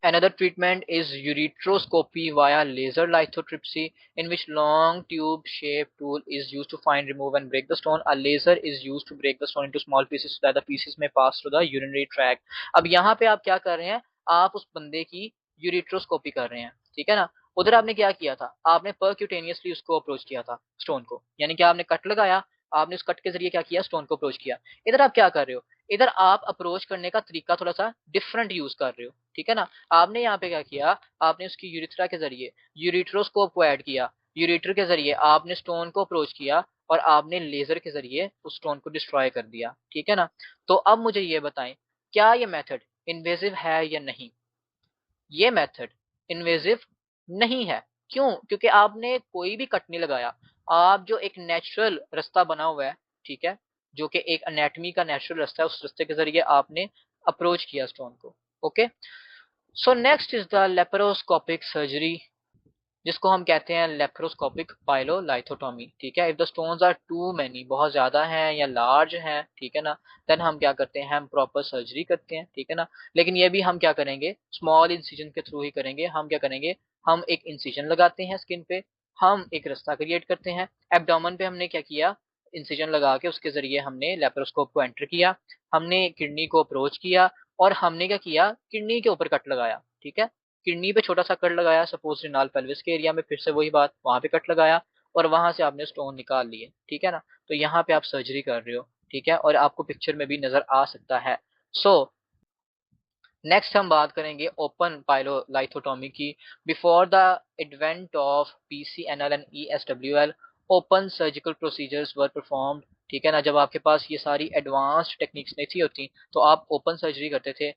Another treatment is ureteroscopy via laser lithotripsy, in which long tube-shaped tool is used to find, remove, and break the stone. A laser is used to break the stone into small pieces so that the pieces may pass through the urinary tract. अब यहाँ पे आप क्या कर रहे हैं, आप उस बंदे की यूरिट्रोस्कोपी कर रहे हैं. ठीक है ना. उधर आपने क्या किया था, आपने परक्यूटेनियसली उसको अप्रोच किया था स्टोन को, यानी कि आपने कट लगाया, आपने उस कट के जरिए क्या किया, स्टोन को अप्रोच किया. इधर आप क्या कर रहे हो, इधर आप अप्रोच करने का तरीका थोड़ा सा डिफरेंट यूज कर रहे हो. ठीक है ना. आपने यहाँ पे क्या किया, आपने उसकी यूरिथ्रा के जरिए यूरिट्रोस्कोप को ऐड किया, यूरिटर के जरिए आपने स्टोन को अप्रोच किया और आपने लेजर के जरिए उस स्टोन को डिस्ट्रॉय कर दिया. ठीक है ना. तो अब मुझे ये बताएं, क्या ये मेथड इन्वेजिव है या नहीं. ये मेथड इन्वेजिव नहीं है. क्यों, क्योंकि आपने कोई भी कट नहीं लगाया, आप जो एक नेचुरल रास्ता बना हुआ है, ठीक है, जो कि एक एनाटॉमी का नेचुरल रास्ता है, उस रास्ते के जरिए आपने अप्रोच किया स्टोन को. Okay. So next is the laparoscopic surgery, जिसको हम कहते हैं लेप्रोस्कोपिक पाइलोलाइथोटॉमी. ठीक है. If the stones are too many, बहुत ज्यादा हैं या लार्ज हैं, ठीक है ना, देन हम क्या करते हैं, हम प्रॉपर सर्जरी करते हैं. ठीक है ना. लेकिन ये भी हम क्या करेंगे, स्मॉल इंसिजन के थ्रू ही करेंगे. हम क्या करेंगे, हम एक इंसिजन लगाते हैं स्किन पे, हम एक रास्ता क्रिएट करते हैं. एब्डोमेन पे हमने क्या किया, इंसिजन लगा के उसके जरिए हमने लेप्रोस्कोप को एंटर किया, हमने किडनी को अप्रोच किया और हमने क्या किया, किडनी के ऊपर कट लगाया. ठीक है. किडनी पे छोटा सा कट लगाया, सपोज रिनाल पेल्विस के एरिया में, फिर से वही बात, वहां पे कट लगाया और वहां से आपने स्टोन निकाल लिए. ठीक है ना. तो यहाँ पे आप सर्जरी कर रहे हो. ठीक है. और आपको पिक्चर में भी नजर आ सकता है. सो नेक्स्ट हम बात करेंगे ओपन पाइलोलाइथोटॉमी की. Before the advent of PCNL and ESWL, open surgical procedures were performed. ठीक है ना. जब आपके पास ये सारी एडवांस्ड टेक्निक्स नहीं थी होती, तो आप ओपन सर्जरी करते थे.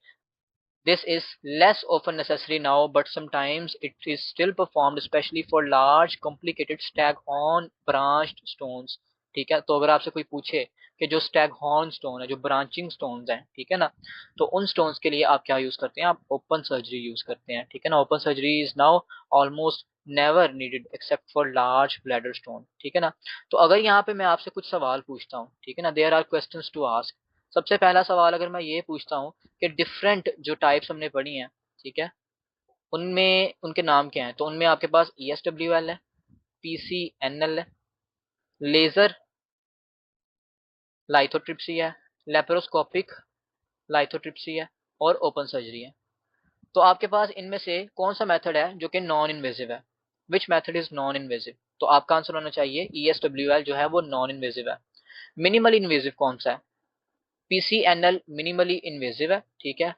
This is less often necessary now, but sometimes it is still performed, especially for large, complicated stag-horn branched stones. ठीक है. तो अगर आपसे कोई पूछे कि जो स्टैग हॉर्न स्टोन है, जो ब्रांचिंग स्टोन्स हैं, ठीक है ना, तो उन स्टोन्स के लिए आप क्या यूज करते हैं, आप ओपन सर्जरी यूज करते हैं. ठीक है ना. Open surgery is now almost never needed except for large bladder stone. ठीक है ना. तो अगर यहाँ पे मैं आपसे कुछ सवाल पूछता हूँ, ठीक है ना, there are questions to ask. सबसे पहला सवाल अगर मैं ये पूछता हूँ कि डिफरेंट जो टाइप्स हमने पढ़ी हैं, ठीक है, उनमें उनके नाम क्या हैं, तो उनमें आपके पास ESWL है, PCNL है, लेजर लाइथोट्रिप्सी है, लेप्रोस्कोपिक लाइथोट्रिप्सी है, और ओपन सर्जरी है। तो आपके पास इनमें से कौन सा मेथड है जो कि नॉन इन्वेजिव है? Which method is non invasive? तो आपका आंसर होना चाहिए ESWL जो है वो नॉन इन्वेजिव है। मिनिमली इन्वेजिव कौन सा है? PCNL मिनिमली इन्वेजिव है, ठीक है।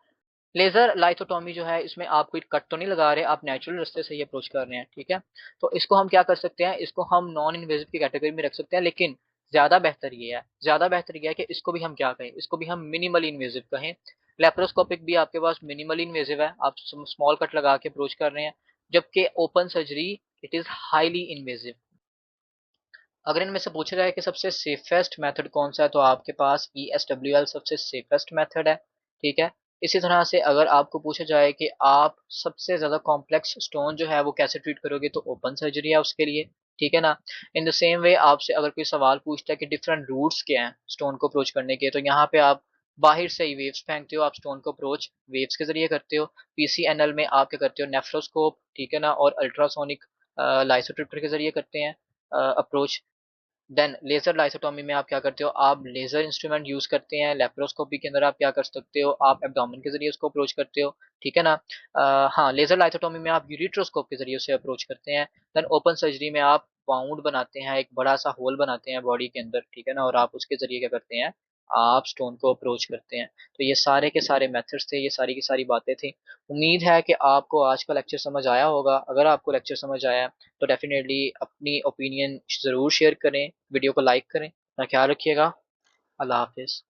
लेजर लाइथोटॉमी जो है इसमें आप कोई कट तो नहीं लगा रहे, आप नेचुरल रास्ते से ये अप्रोच कर रहे हैं, ठीक है। तो इसको हम क्या कर सकते हैं, इसको हम नॉन इन्वेजिव की कैटेगरी में रख सकते हैं, लेकिन ज्यादा बेहतर ये है कि इसको भी हम क्या कहें, इसको भी हम मिनिमली इन्वेजिव कहें। लेप्रोस्कोपिक भी आपके पास मिनिमली इन्वेजिव है, आप स्मॉल कट लगा के अप्रोच कर रहे हैं, जबकि open surgery it is highly invasive. अगर इनमें से पूछा जाए कि सबसे सेफेस्ट मेथड कौन सा है, तो आपके पास ESWL सबसे सेफेस्ट मेथड है, ठीक है। इसी तरह से अगर आपको पूछा जाए कि आप सबसे ज्यादा कॉम्प्लेक्स स्टोन जो है वो कैसे ट्रीट करोगे, तो ओपन सर्जरी है उसके लिए, ठीक है ना। इन द सेम वे आपसे अगर कोई सवाल पूछता है कि डिफरेंट रूट्स क्या हैं स्टोन को अप्रोच करने के, तो यहाँ पे आप बाहर से ही वेव्स फेंकते हो, आप स्टोन को अप्रोच वेव्स के जरिए करते हो। PCNL में आप क्या करते हो, नेफ्रोस्कोप, ठीक है ना, और अल्ट्रासोनिक लाइसोट्रिप्टर के जरिए करते हैं अप्रोच। देन लेजर लाइथोटॉमी में आप क्या करते हो, आप लेजर इंस्ट्रूमेंट यूज करते हैं। लेप्रोस्कोपी के अंदर आप क्या कर सकते हो, आप एब्डोमेन के जरिए उसको अप्रोच करते हो, ठीक है ना। हाँ, लेजर लाइथोटॉमी में आप यूरिट्रोस्कोप के जरिए उसे अप्रोच करते हैं। देन ओपन सर्जरी में आप वाउंड बनाते हैं, एक बड़ा सा होल बनाते हैं बॉडी के अंदर, ठीक है ना, और आप उसके जरिए क्या करते हैं, आप स्टोन को अप्रोच करते हैं। तो ये सारे के सारे मेथड्स थे, ये सारी की सारी बातें थी। उम्मीद है कि आपको आज का लेक्चर समझ आया होगा। अगर आपको लेक्चर समझ आया तो डेफिनेटली अपनी ओपिनियन ज़रूर शेयर करें, वीडियो को लाइक करें। अपना ख्याल रखिएगा। अल्लाह हाफिज़।